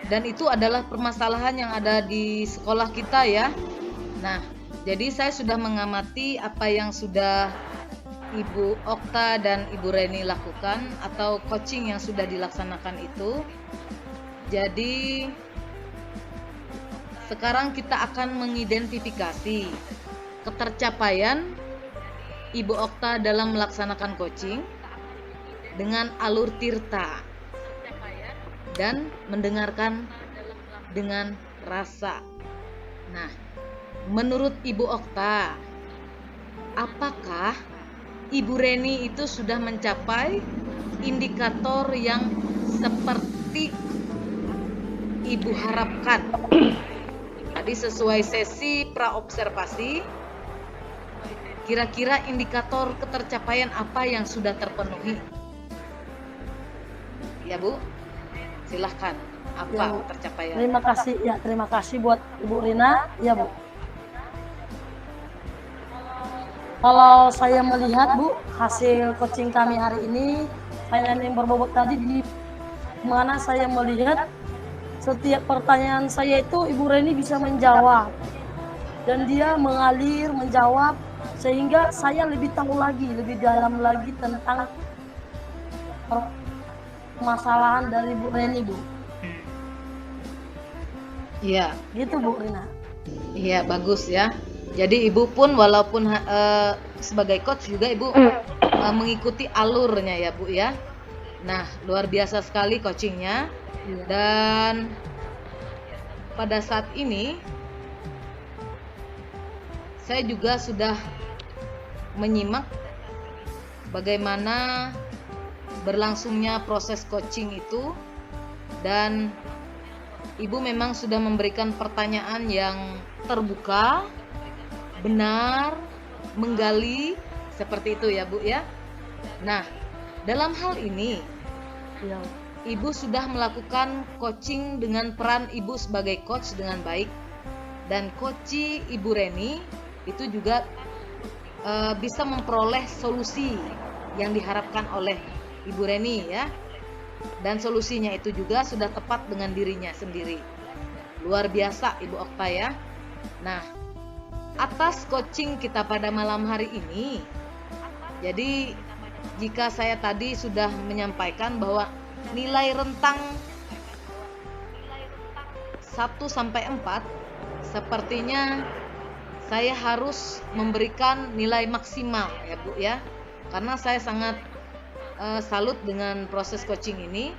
Dan itu adalah permasalahan yang ada di sekolah kita ya. Nah, jadi saya sudah mengamati apa yang sudah Ibu Okta dan Ibu Reni lakukan atau coaching yang sudah dilaksanakan itu. Jadi sekarang kita akan mengidentifikasi ketercapaian Ibu Okta dalam melaksanakan coaching dengan alur tirta dan mendengarkan dengan rasa. Nah, menurut Ibu Okta, apakah Ibu Reni itu sudah mencapai indikator yang seperti Ibu harapkan? Tadi sesuai sesi praobservasi, kira-kira indikator ketercapaian apa yang sudah terpenuhi? Ya Bu, silahkan. Apa Ya, Bu. ketercapaian? Terima kasih buat Ibu Rina ya Bu. Kalau saya melihat Bu, hasil coaching kami hari ini, saya yang berbobot tadi di mana saya melihat setiap pertanyaan saya itu Ibu Reni bisa menjawab. Dan dia mengalir, menjawab, sehingga saya lebih tahu lagi, lebih dalam lagi tentang permasalahan dari Bu Reni Bu. Iya, Gitu Bu Rina. iya bagus ya. Jadi Ibu pun walaupun sebagai coach juga Ibu mengikuti alurnya ya Bu ya. Nah, luar biasa sekali coachingnya. Iya. Dan pada saat ini saya juga sudah menyimak bagaimana berlangsungnya proses coaching itu, dan Ibu memang sudah memberikan pertanyaan yang terbuka, benar, menggali, seperti itu ya Bu ya. Nah, dalam hal ini Iya. Ibu sudah melakukan coaching dengan peran Ibu sebagai coach dengan baik, dan coach Ibu Reni itu juga bisa memperoleh solusi yang diharapkan oleh Ibu Reni ya, dan solusinya itu juga sudah tepat dengan dirinya sendiri. Luar biasa Ibu Okta ya. Nah, atas coaching kita pada malam hari ini, jadi jika saya tadi sudah menyampaikan bahwa nilai rentang 1 sampai 4, sepertinya saya harus memberikan nilai maksimal ya Bu ya. karena saya sangat salut dengan proses coaching ini,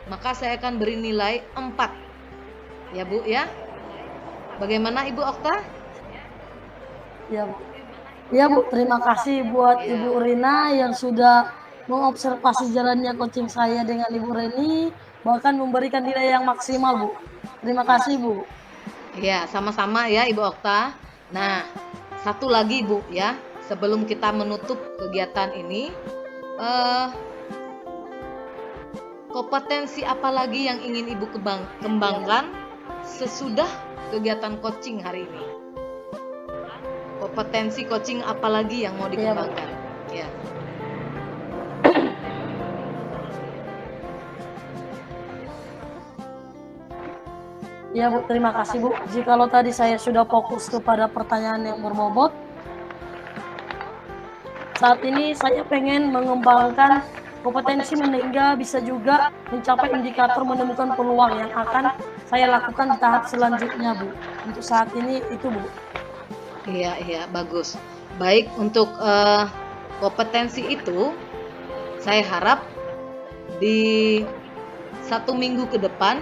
maka saya akan beri nilai 4. Ya Bu ya. Bagaimana Ibu Okta? Ya Bu. Ya Bu, terima kasih buat Ibu Rina yang sudah mengobservasi jalannya coaching saya dengan Ibu Reni, bahkan memberikan nilai yang maksimal Bu. Terima kasih Bu. Ya, sama-sama ya Ibu Okta. Nah, satu lagi Bu ya, sebelum kita menutup kegiatan ini, kompetensi apa lagi yang ingin Ibu kembangkan sesudah kegiatan coaching hari ini? Kompetensi coaching apa lagi yang mau dikembangkan? Ya. Ya Bu, terima kasih Bu. Jikalau tadi saya sudah fokus kepada pertanyaan yang berbobot, saat ini saya pengen mengembangkan kompetensi sehingga bisa juga mencapai indikator menemukan peluang yang akan saya lakukan di tahap selanjutnya Bu. Untuk saat ini itu Bu. Iya, bagus. Baik, untuk kompetensi itu, saya harap di 1 minggu ke depan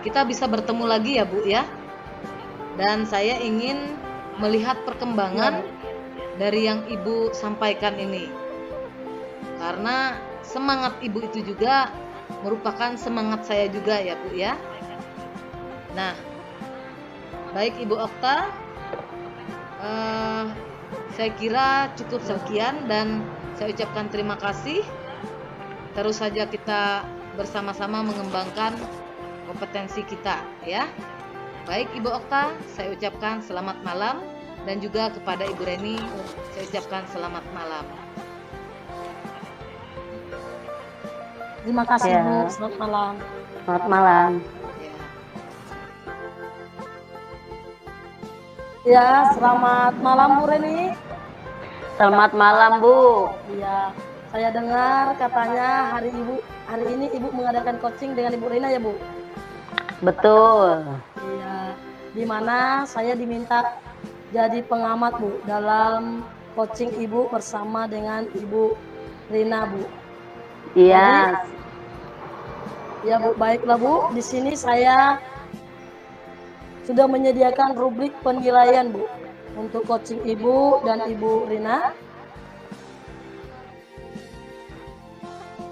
kita bisa bertemu lagi ya Bu ya. Dan saya ingin melihat perkembangan dari yang Ibu sampaikan ini. Karena semangat Ibu itu juga merupakan semangat saya juga ya Bu ya. Nah, baik Ibu Okta, saya kira cukup sekian dan saya ucapkan terima kasih. Terus saja kita bersama-sama mengembangkan kompetensi kita ya. Baik Ibu Okta, saya ucapkan selamat malam, dan juga kepada Ibu Reni saya ucapkan selamat malam. Terima kasih Ya. Bu, selamat malam. Selamat malam. Ya, selamat malam Bu Reni. Selamat malam Bu. Iya, saya dengar katanya hari ini Ibu mengadakan coaching dengan Ibu Rina ya Bu. Betul. Iya, di mana saya diminta jadi pengamat Bu dalam coaching Ibu bersama dengan Ibu Rina Bu. Iya. Ya Bu, baiklah Bu. Di sini saya sudah menyediakan rubrik penilaian Bu untuk coaching Ibu dan Ibu Rina.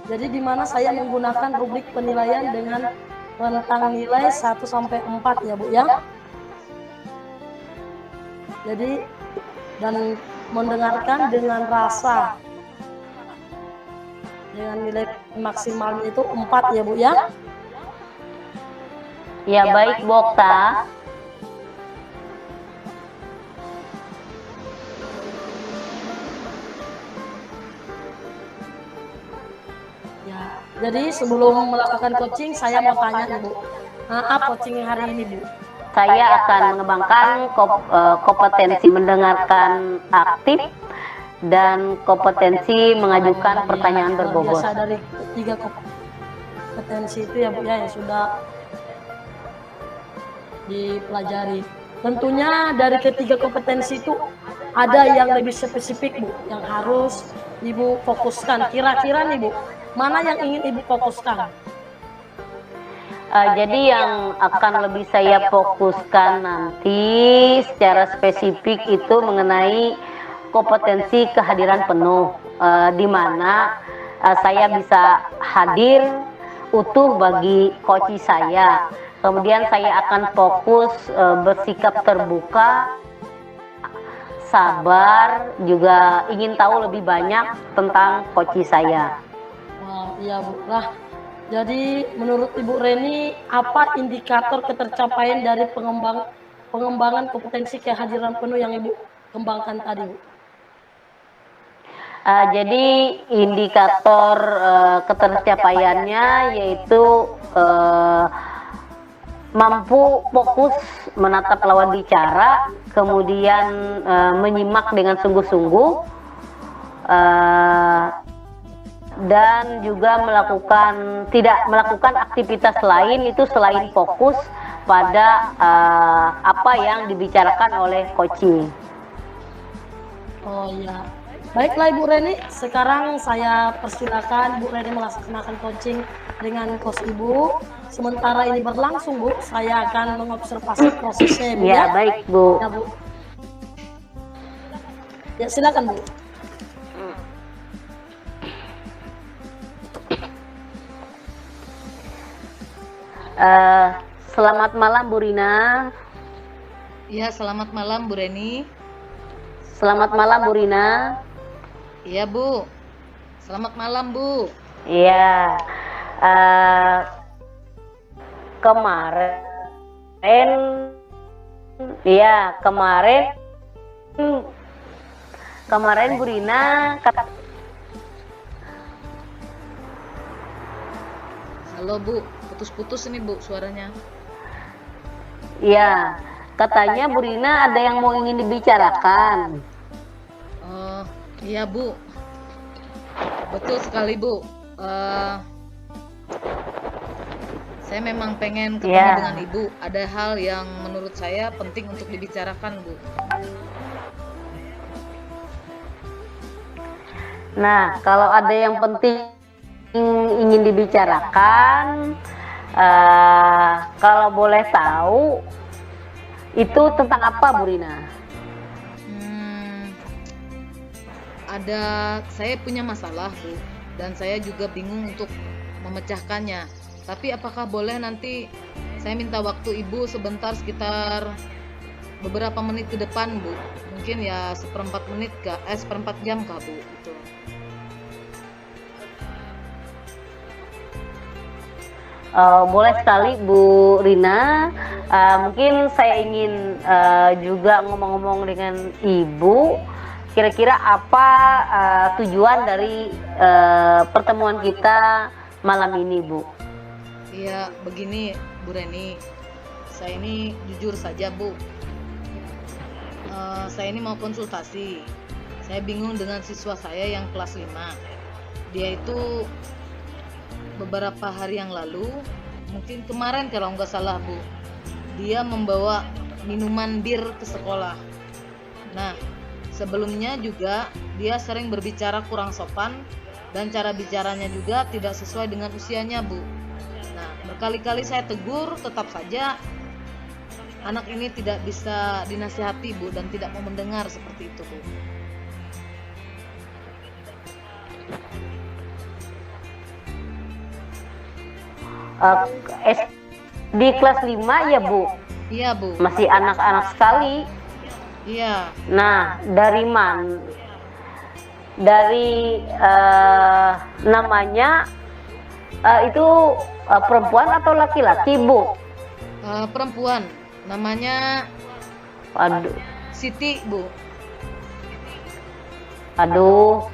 Jadi di mana saya menggunakan rubrik penilaian dengan rentang nilai 1 sampai 4 ya Bu ya. Jadi dan mendengarkan dengan rasa. Dengan nilai maksimalnya itu 4 ya Bu ya. Ya baik Bu Okta. Ya, jadi sebelum melakukan coaching saya mau tanya nih Bu. Apa coaching hari ini Bu? Saya akan mengembangkan kompetensi mendengarkan aktif dan kompetensi mengajukan pertanyaan berbobot. Biasa dari 3 kompetensi itu ya Bu ya yang sudah dipelajari. Tentunya dari ketiga kompetensi itu ada yang lebih spesifik Bu yang harus Ibu fokuskan. Kira-kira nih Bu, mana yang ingin Ibu fokuskan? Jadi yang akan lebih saya fokuskan nanti secara spesifik itu mengenai kompetensi kehadiran penuh, di mana saya bisa hadir utuh bagi coach saya. Kemudian saya akan fokus bersikap terbuka, sabar, juga ingin tahu lebih banyak tentang coach saya. Wah, iya Bu. Lah, jadi menurut Ibu Reni, apa indikator ketercapaian dari pengembangan kompetensi kehadiran penuh yang Ibu kembangkan tadi Bu? Jadi indikator ketercapaiannya yaitu mampu fokus menatap lawan bicara, kemudian menyimak dengan sungguh-sungguh, dan juga tidak melakukan aktivitas lain itu selain fokus pada apa yang dibicarakan oleh coaching. Oh iya. Baiklah Ibu Reni, sekarang saya persilakan Bu Reni melaksanakan coaching dengan coach Ibu. Sementara ini berlangsung Bu, saya akan mengobservasi prosesnya Bu. Ya, baik Bu. Ya Bu. Ya silakan Bu. Selamat malam Bu Rina. Ya, selamat malam Bu Reni. Selamat malam Bu Rina. Iya Bu. Selamat malam Bu. Iya. Kemarin, ya kemarin Bu Rina Halo Bu, putus-putus ini Bu suaranya. ya katanya Bu Rina ada yang mau ingin dibicarakan. Oh, iya Bu. Betul sekali Bu. Saya memang pengen ketemu Ya. dengan Ibu. Ada hal yang menurut saya penting untuk dibicarakan Bu. Nah, kalau ada yang penting ingin dibicarakan, kalau boleh tahu itu tentang apa Bu Rina? Saya punya masalah Bu, dan saya juga bingung untuk memecahkannya. Tapi apakah boleh nanti saya minta waktu Ibu sebentar, sekitar beberapa menit ke depan Bu? Mungkin ya seperempat jam kah Bu? Gitu. Boleh sekali Bu Rina. Mungkin saya ingin juga ngomong-ngomong dengan Ibu. Kira-kira apa tujuan dari pertemuan kita malam ini Bu? Iya, begini Bu Reni. Saya ini jujur saja Bu. Saya ini mau konsultasi. Saya bingung dengan siswa saya yang kelas 5. Dia itu beberapa hari yang lalu, mungkin kemarin kalau nggak salah Bu, dia membawa minuman bir ke sekolah. Nah, sebelumnya juga dia sering berbicara kurang sopan dan cara bicaranya juga tidak sesuai dengan usianya Bu. Nah, berkali-kali saya tegur, tetap saja anak ini tidak bisa dinasihati Bu, dan tidak mau mendengar seperti itu Bu. Di kelas 5 ya Bu? Iya Bu. Masih anak-anak sekali. Iya. Nah, dari mana? Dari namanya itu perempuan atau laki-laki Bu? Perempuan, namanya Aduh, Siti Bu. aduh,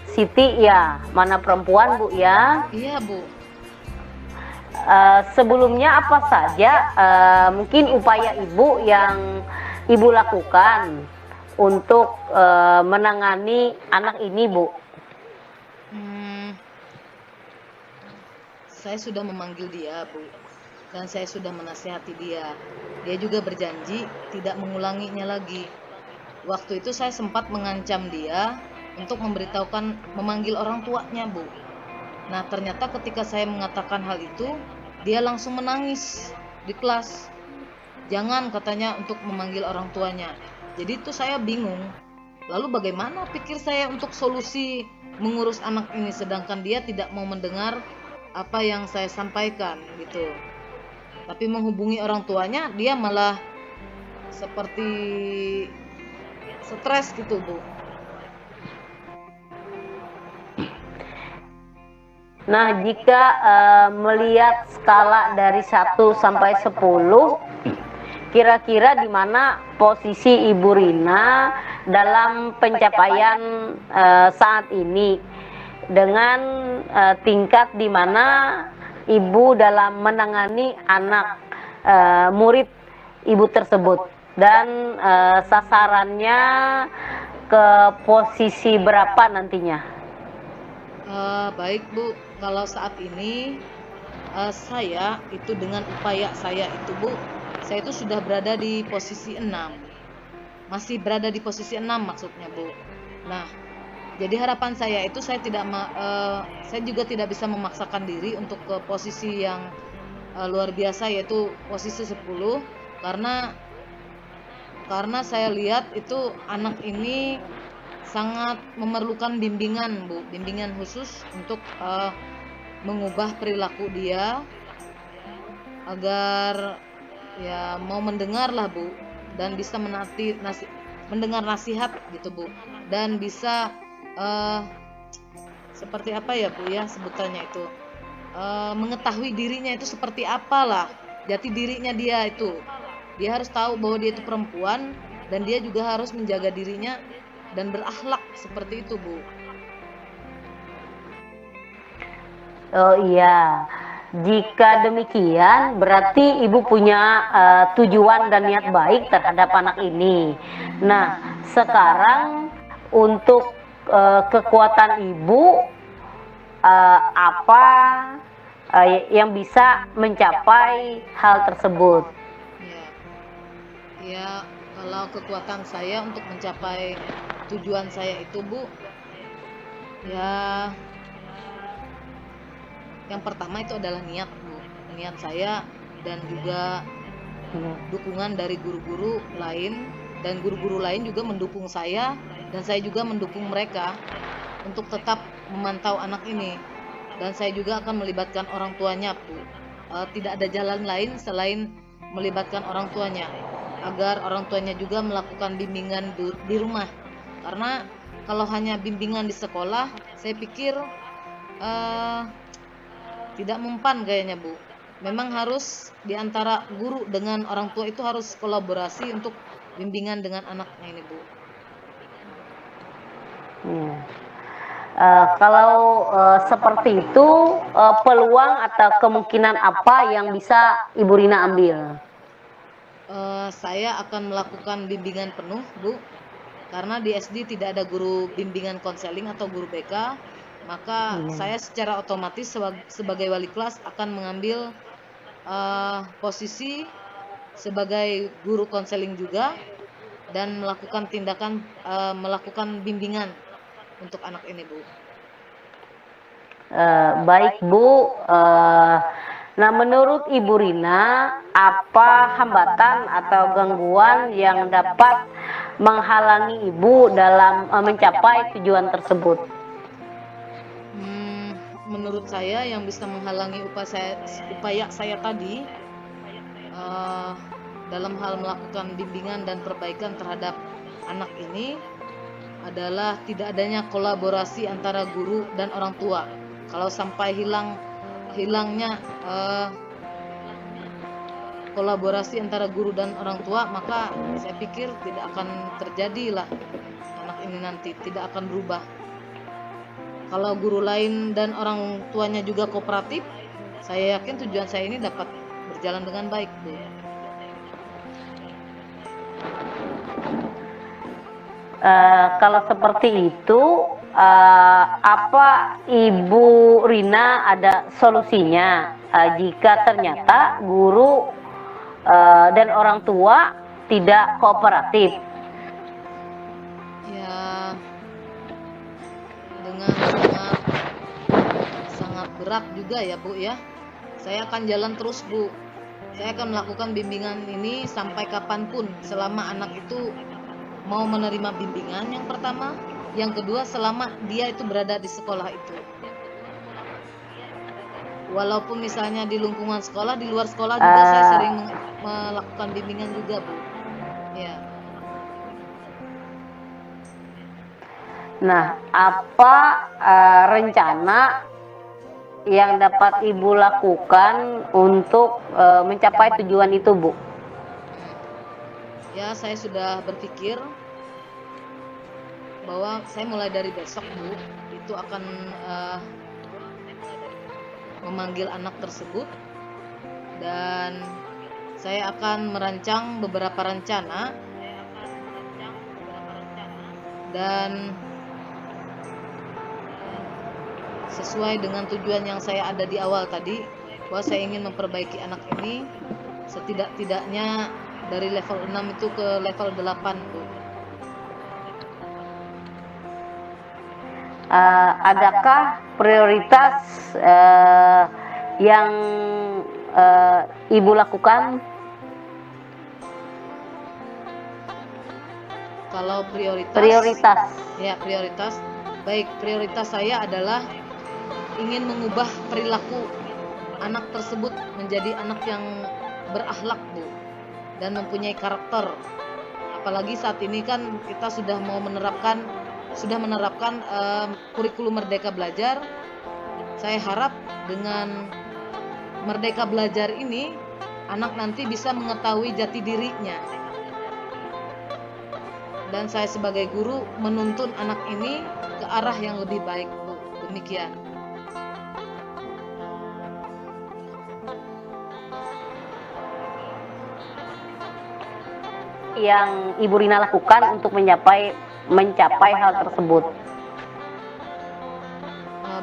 Siti ya, mana perempuan Bu ya? Iya Bu. Sebelumnya apa saja mungkin upaya Ibu yang Ibu lakukan untuk menangani anak ini Bu? Saya sudah memanggil dia Bu, dan saya sudah menasihati dia. Dia juga berjanji tidak mengulanginya lagi. Waktu itu saya sempat mengancam dia untuk memanggil orang tuanya Bu. Nah, ternyata ketika saya mengatakan hal itu, dia langsung menangis di kelas. Jangan, katanya, untuk memanggil orang tuanya. Jadi itu saya bingung. Lalu bagaimana pikir saya untuk solusi mengurus anak ini, sedangkan dia tidak mau mendengar apa yang saya sampaikan gitu. Tapi menghubungi orang tuanya, dia malah seperti stres gitu Bu. Nah, jika melihat skala dari 1 sampai 10, kira-kira di mana posisi Ibu Rina dalam pencapaian saat ini, dengan tingkat di mana Ibu dalam menangani anak murid Ibu tersebut, dan sasarannya ke posisi berapa nantinya? Baik Bu, kalau saat ini saya itu dengan upaya saya itu Bu, saya itu sudah berada di posisi 6. Masih berada di posisi 6 maksudnya Bu. Nah, Jadi harapan saya itu saya juga tidak bisa memaksakan diri untuk ke posisi yang luar biasa, yaitu posisi 10, karena saya lihat itu anak ini sangat memerlukan bimbingan, Bu, bimbingan khusus untuk mengubah perilaku dia agar ya mau mendengar lah, Bu, dan bisa mendengar nasihat gitu, Bu, dan bisa seperti apa ya, Bu, ya sebutannya itu, mengetahui dirinya itu seperti apalah jati dirinya dia harus tahu bahwa dia itu perempuan, dan dia juga harus menjaga dirinya dan berakhlak seperti itu, Bu. Oh iya, jika demikian berarti ibu punya tujuan dan niat baik terhadap anak ini. Nah, sekarang untuk kekuatan ibu, apa yang bisa mencapai hal tersebut? Ya, kalau kekuatan saya untuk mencapai tujuan saya itu, Bu, ya yang pertama itu adalah niat, Bu. Niat saya dan juga dukungan dari guru-guru lain, dan guru-guru lain juga mendukung saya, dan saya juga mendukung mereka untuk tetap memantau anak ini, dan saya juga akan melibatkan orang tuanya, Bu. Tidak ada jalan lain selain melibatkan orang tuanya, agar orang tuanya juga melakukan bimbingan di rumah, karena kalau hanya bimbingan di sekolah saya pikir tidak mempan kayaknya, Bu. Memang harus di antara guru dengan orang tua itu harus kolaborasi untuk bimbingan dengan anaknya ini, Bu. Kalau seperti itu, peluang atau kemungkinan apa yang bisa Ibu Rina ambil? Saya akan melakukan bimbingan penuh, Bu, karena di SD tidak ada guru bimbingan konseling atau guru BK, maka saya secara otomatis sebagai wali kelas akan mengambil posisi sebagai guru konseling juga, dan melakukan melakukan bimbingan untuk anak ini, Bu. Baik, Bu. Nah, menurut Ibu Rina, apa hambatan atau gangguan yang dapat menghalangi Ibu dalam mencapai tujuan tersebut? Menurut saya yang bisa menghalangi upaya saya tadi dalam hal melakukan bimbingan dan perbaikan terhadap anak ini adalah tidak adanya kolaborasi antara guru dan orang tua. Kalau sampai hilangnya kolaborasi antara guru dan orang tua, maka saya pikir tidak akan terjadi lah anak ini nanti, tidak akan berubah. Kalau guru lain dan orang tuanya juga kooperatif, saya yakin tujuan saya ini dapat berjalan dengan baik, Bu. Kalau seperti itu, apa Ibu Rina ada solusinya jika ternyata guru dan orang tua tidak kooperatif? Ya, dengan sangat berat juga ya, Bu, ya. Saya akan jalan terus, Bu. Saya akan melakukan bimbingan ini sampai kapanpun, selama anak itu mau menerima bimbingan yang pertama, yang kedua selama dia itu berada di sekolah itu. Walaupun misalnya di lingkungan sekolah, di luar sekolah juga saya sering melakukan bimbingan juga, Bu. Ya. Nah, apa rencana yang dapat Ibu lakukan untuk mencapai tujuan itu, Bu? Ya, saya sudah berpikir bahwa saya mulai dari besok, Bu, itu akan memanggil anak tersebut, dan saya akan merancang beberapa rencana, dan sesuai dengan tujuan yang saya ada di awal tadi, bahwa saya ingin memperbaiki anak ini setidak-tidaknya dari level 6 itu ke level 8, Bu. adakah prioritas yang Ibu lakukan? Kalau prioritas, ya prioritas. Baik, prioritas saya adalah ingin mengubah perilaku anak tersebut menjadi anak yang berakhlak, Bu, dan mempunyai karakter. Apalagi saat ini kan kita sudah menerapkan kurikulum Merdeka Belajar. Saya harap dengan Merdeka Belajar ini anak nanti bisa mengetahui jati dirinya. Dan saya sebagai guru menuntun anak ini ke arah yang lebih baik, Bu. Demikian. Yang Ibu Rina lakukan untuk mencapai hal tersebut?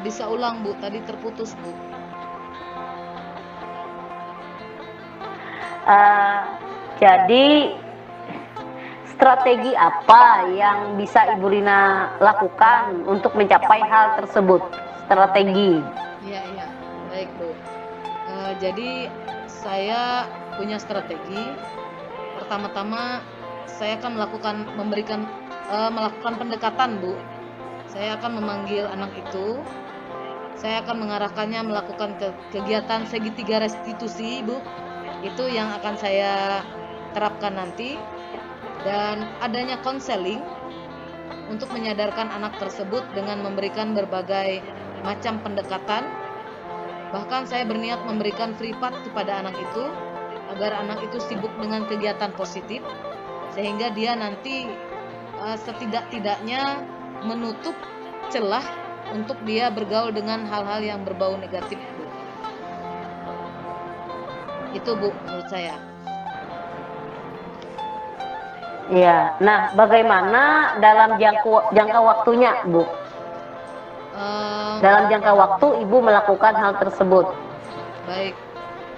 Bisa ulang, Bu, tadi terputus, Bu. Jadi strategi apa yang bisa Ibu Rina lakukan untuk mencapai hal tersebut? Strategi. Iya, baik, Bu. Jadi saya punya strategi. Pertama-tama saya akan melakukan pendekatan, Bu. Saya akan memanggil anak itu. Saya akan mengarahkannya melakukan kegiatan segitiga restitusi, Bu. Itu yang akan saya terapkan nanti. Dan adanya konseling untuk menyadarkan anak tersebut dengan memberikan berbagai macam pendekatan. Bahkan saya berniat memberikan free pass kepada anak itu agar anak itu sibuk dengan kegiatan positif, sehingga dia nanti setidak-tidaknya menutup celah untuk dia bergaul dengan hal-hal yang berbau negatif, Bu. Itu, Bu, menurut saya. Ya, nah bagaimana dalam jangka waktunya, Bu? Dalam jangka waktu Ibu melakukan hal tersebut? Baik,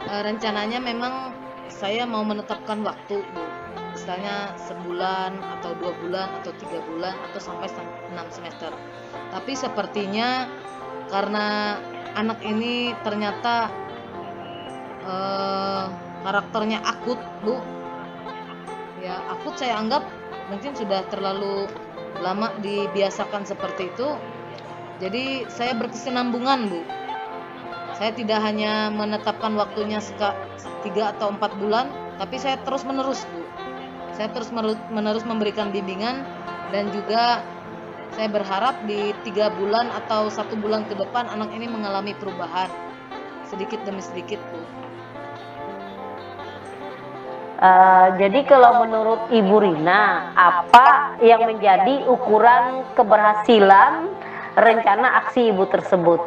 rencananya memang saya mau menetapkan waktu, Bu. Misalnya sebulan atau 2 bulan atau 3 bulan atau sampai 6 semester. Tapi sepertinya karena anak ini ternyata karakternya akut, Bu. Ya, akut saya anggap mungkin sudah terlalu lama dibiasakan seperti itu. Jadi saya berkesinambungan, Bu. Saya tidak hanya menetapkan waktunya 3 atau 4 bulan, tapi saya terus menerus, Bu. Saya terus menerus memberikan bimbingan, dan juga saya berharap di 3 bulan atau 1 bulan ke depan anak ini mengalami perubahan sedikit demi sedikit, Bu. Jadi kalau menurut Ibu Rina, apa yang menjadi ukuran keberhasilan rencana aksi Ibu tersebut?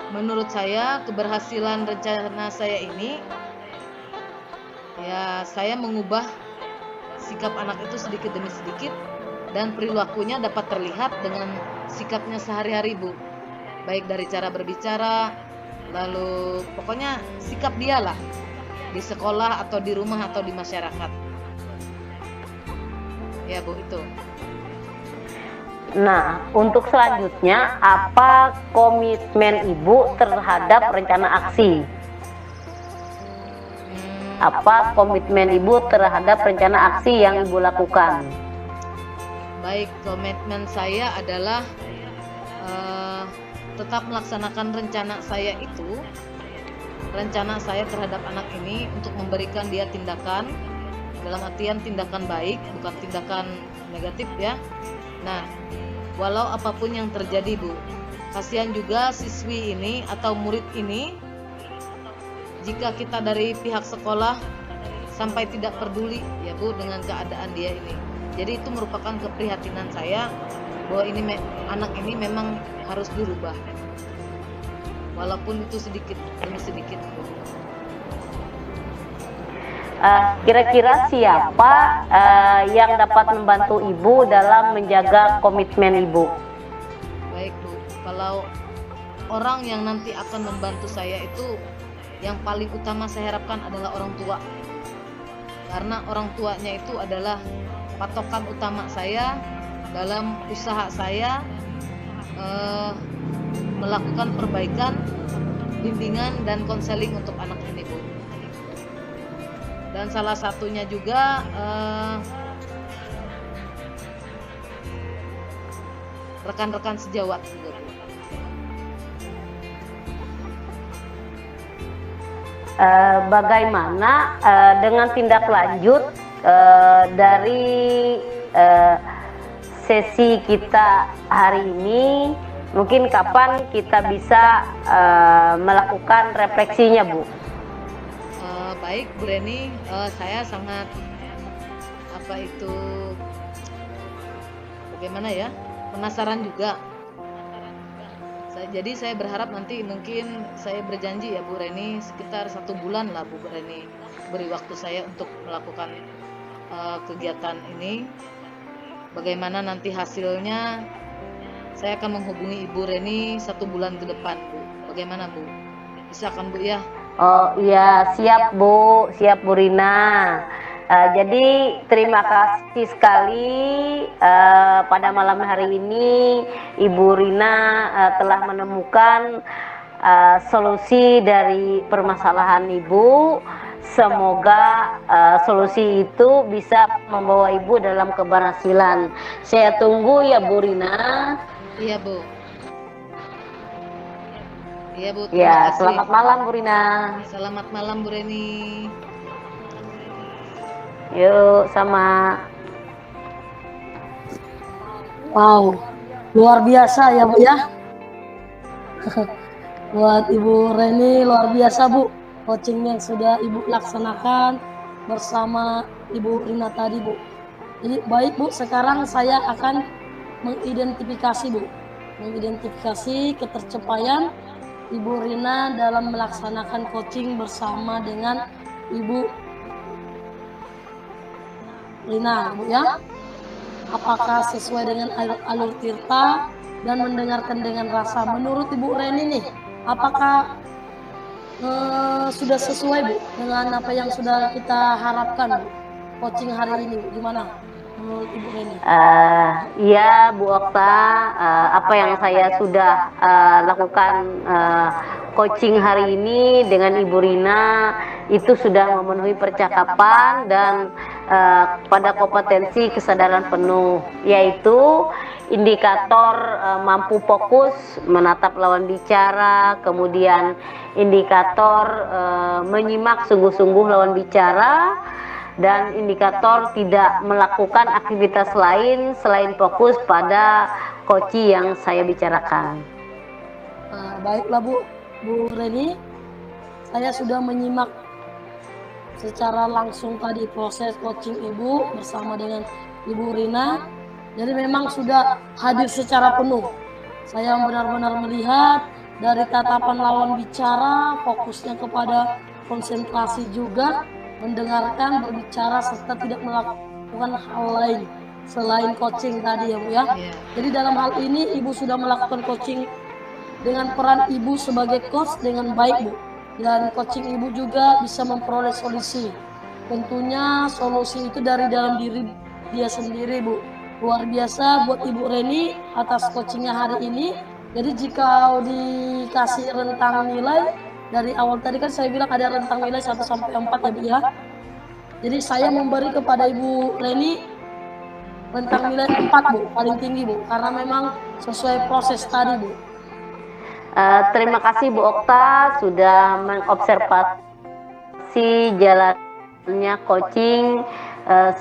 Menurut saya keberhasilan rencana saya ini, ya saya mengubah sikap anak itu sedikit demi sedikit, dan perilakunya dapat terlihat dengan sikapnya sehari-hari, Bu. Baik dari cara berbicara, lalu pokoknya sikap dia lah, di sekolah atau di rumah atau di masyarakat. Ya, Bu, itu. Nah, untuk selanjutnya, apa komitmen Ibu terhadap rencana aksi? Apa komitmen Ibu terhadap rencana aksi yang Ibu lakukan? Baik, komitmen saya adalah tetap melaksanakan rencana saya itu. Rencana saya terhadap anak ini untuk memberikan dia tindakan, dalam artian tindakan baik, bukan tindakan negatif, ya. Nah, walau apapun yang terjadi, Bu, kasihan juga siswi ini atau murid ini jika kita dari pihak sekolah sampai tidak peduli, ya, Bu, dengan keadaan dia ini. Jadi itu merupakan keprihatinan saya bahwa anak ini memang harus dirubah, walaupun itu sedikit demi sedikit. Kira-kira siapa yang dapat membantu Ibu dalam menjaga komitmen Ibu? Baik, Bu, kalau orang yang nanti akan membantu saya itu, yang paling utama saya harapkan adalah orang tua. Karena orang tuanya itu adalah patokan utama saya dalam usaha saya melakukan perbaikan, bimbingan dan konseling untuk anak ini, Bu. Dan salah satunya juga rekan-rekan sejawat juga, Bu. Bagaimana dengan tindak lanjut dari sesi kita hari ini, mungkin kapan kita bisa melakukan refleksinya, Bu? Baik, Bu Reni, saya sangat bagaimana ya, penasaran juga. Jadi saya berharap nanti mungkin saya berjanji ya Bu Reni, sekitar 1 bulan lah Bu Reni beri waktu saya untuk melakukan kegiatan ini. Bagaimana nanti hasilnya, saya akan menghubungi Ibu Reni 1 bulan ke depan, Bu. Bagaimana, Bu? Bisa kan, Bu, ya? Oh iya, siap Bu Rina. Jadi terima kasih sekali pada malam hari ini Ibu Rina telah menemukan solusi dari permasalahan Ibu. Semoga solusi itu bisa membawa Ibu dalam keberhasilan. Saya tunggu ya Bu Rina. Iya, Bu. Iya, Bu. Ya, selamat malam Bu Rina. Selamat malam Bu Reni. Yuk, sama. Wow, luar biasa ya Bu ya. Buat Ibu Reni luar biasa Bu, coaching yang sudah Ibu laksanakan bersama Ibu Rina tadi Bu. Jadi baik Bu, sekarang saya akan mengidentifikasi ketercapaian Ibu Rina dalam melaksanakan coaching bersama dengan Ibu Rina, Bu ya. Apakah sesuai dengan alur tirta dan mendengarkan dengan rasa? Menurut Ibu Reni nih, apakah sudah sesuai Bu dengan apa yang sudah kita harapkan Bu? Coaching hari ini Bu, gimana menurut Ibu Reni? Iya Bu Okta, apa yang saya sudah lakukan coaching hari ini dengan Ibu Rina itu sudah memenuhi percakapan dan pada kompetensi kesadaran penuh, yaitu indikator mampu fokus menatap lawan bicara, kemudian indikator menyimak sungguh-sungguh lawan bicara, dan indikator tidak melakukan aktivitas lain selain fokus pada coaching yang saya bicarakan. Baiklah Bu Reni, saya sudah menyimak secara langsung tadi proses coaching Ibu bersama dengan Ibu Rina. Jadi memang sudah hadir secara penuh. Saya benar-benar melihat dari tatapan lawan bicara, fokusnya kepada konsentrasi juga, mendengarkan, berbicara, serta tidak melakukan hal lain selain coaching tadi ya Bu ya. Jadi dalam hal ini Ibu sudah melakukan coaching dengan peran Ibu sebagai coach dengan baik Bu. Dan coaching Ibu juga bisa memperoleh solusi. Tentunya solusi itu dari dalam diri dia sendiri Bu. Luar biasa buat Ibu Reni atas coachingnya hari ini. Jadi jika dikasih rentang nilai, dari awal tadi kan saya bilang ada rentang nilai 1 sampai 4 ya Bu ya. Jadi saya memberi kepada Ibu Reni rentang nilai 4 Bu, paling tinggi Bu, karena memang sesuai proses tadi Bu. Terima kasih Bu Okta sudah mengobservasi jalannya coaching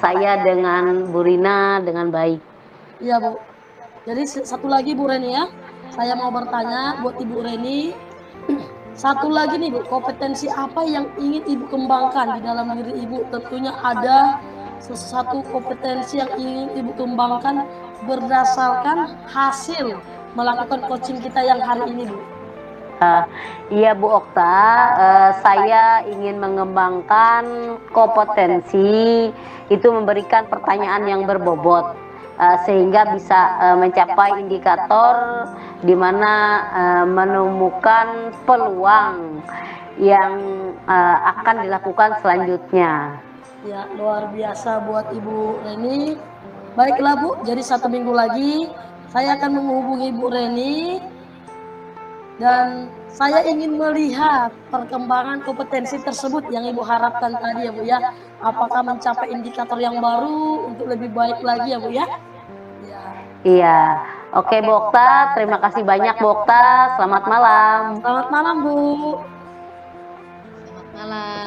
saya dengan Bu Rina dengan baik. Iya Bu. Jadi satu lagi Bu Reni ya, saya mau bertanya buat Ibu Reni. Satu lagi nih Bu, kompetensi apa yang ingin Ibu kembangkan di dalam diri Ibu? Tentunya ada sesuatu kompetensi yang ingin Ibu kembangkan berdasarkan hasil melakukan coaching kita yang hari ini Bu. Iya Bu Okta, saya ingin mengembangkan kompetensi itu memberikan pertanyaan yang berbobot sehingga bisa mencapai indikator di mana menemukan peluang yang akan dilakukan selanjutnya. Ya, luar biasa buat Ibu Reni. Baiklah Bu, jadi 1 minggu lagi saya akan menghubungi Bu Reni dan saya ingin melihat perkembangan kompetensi tersebut yang Ibu harapkan tadi ya Bu ya. Apakah mencapai indikator yang baru untuk lebih baik lagi ya Bu ya? Ya. Iya. Oke, Bu Okta, terima kasih banyak Bu Okta. Selamat malam. Selamat malam Bu. Selamat malam.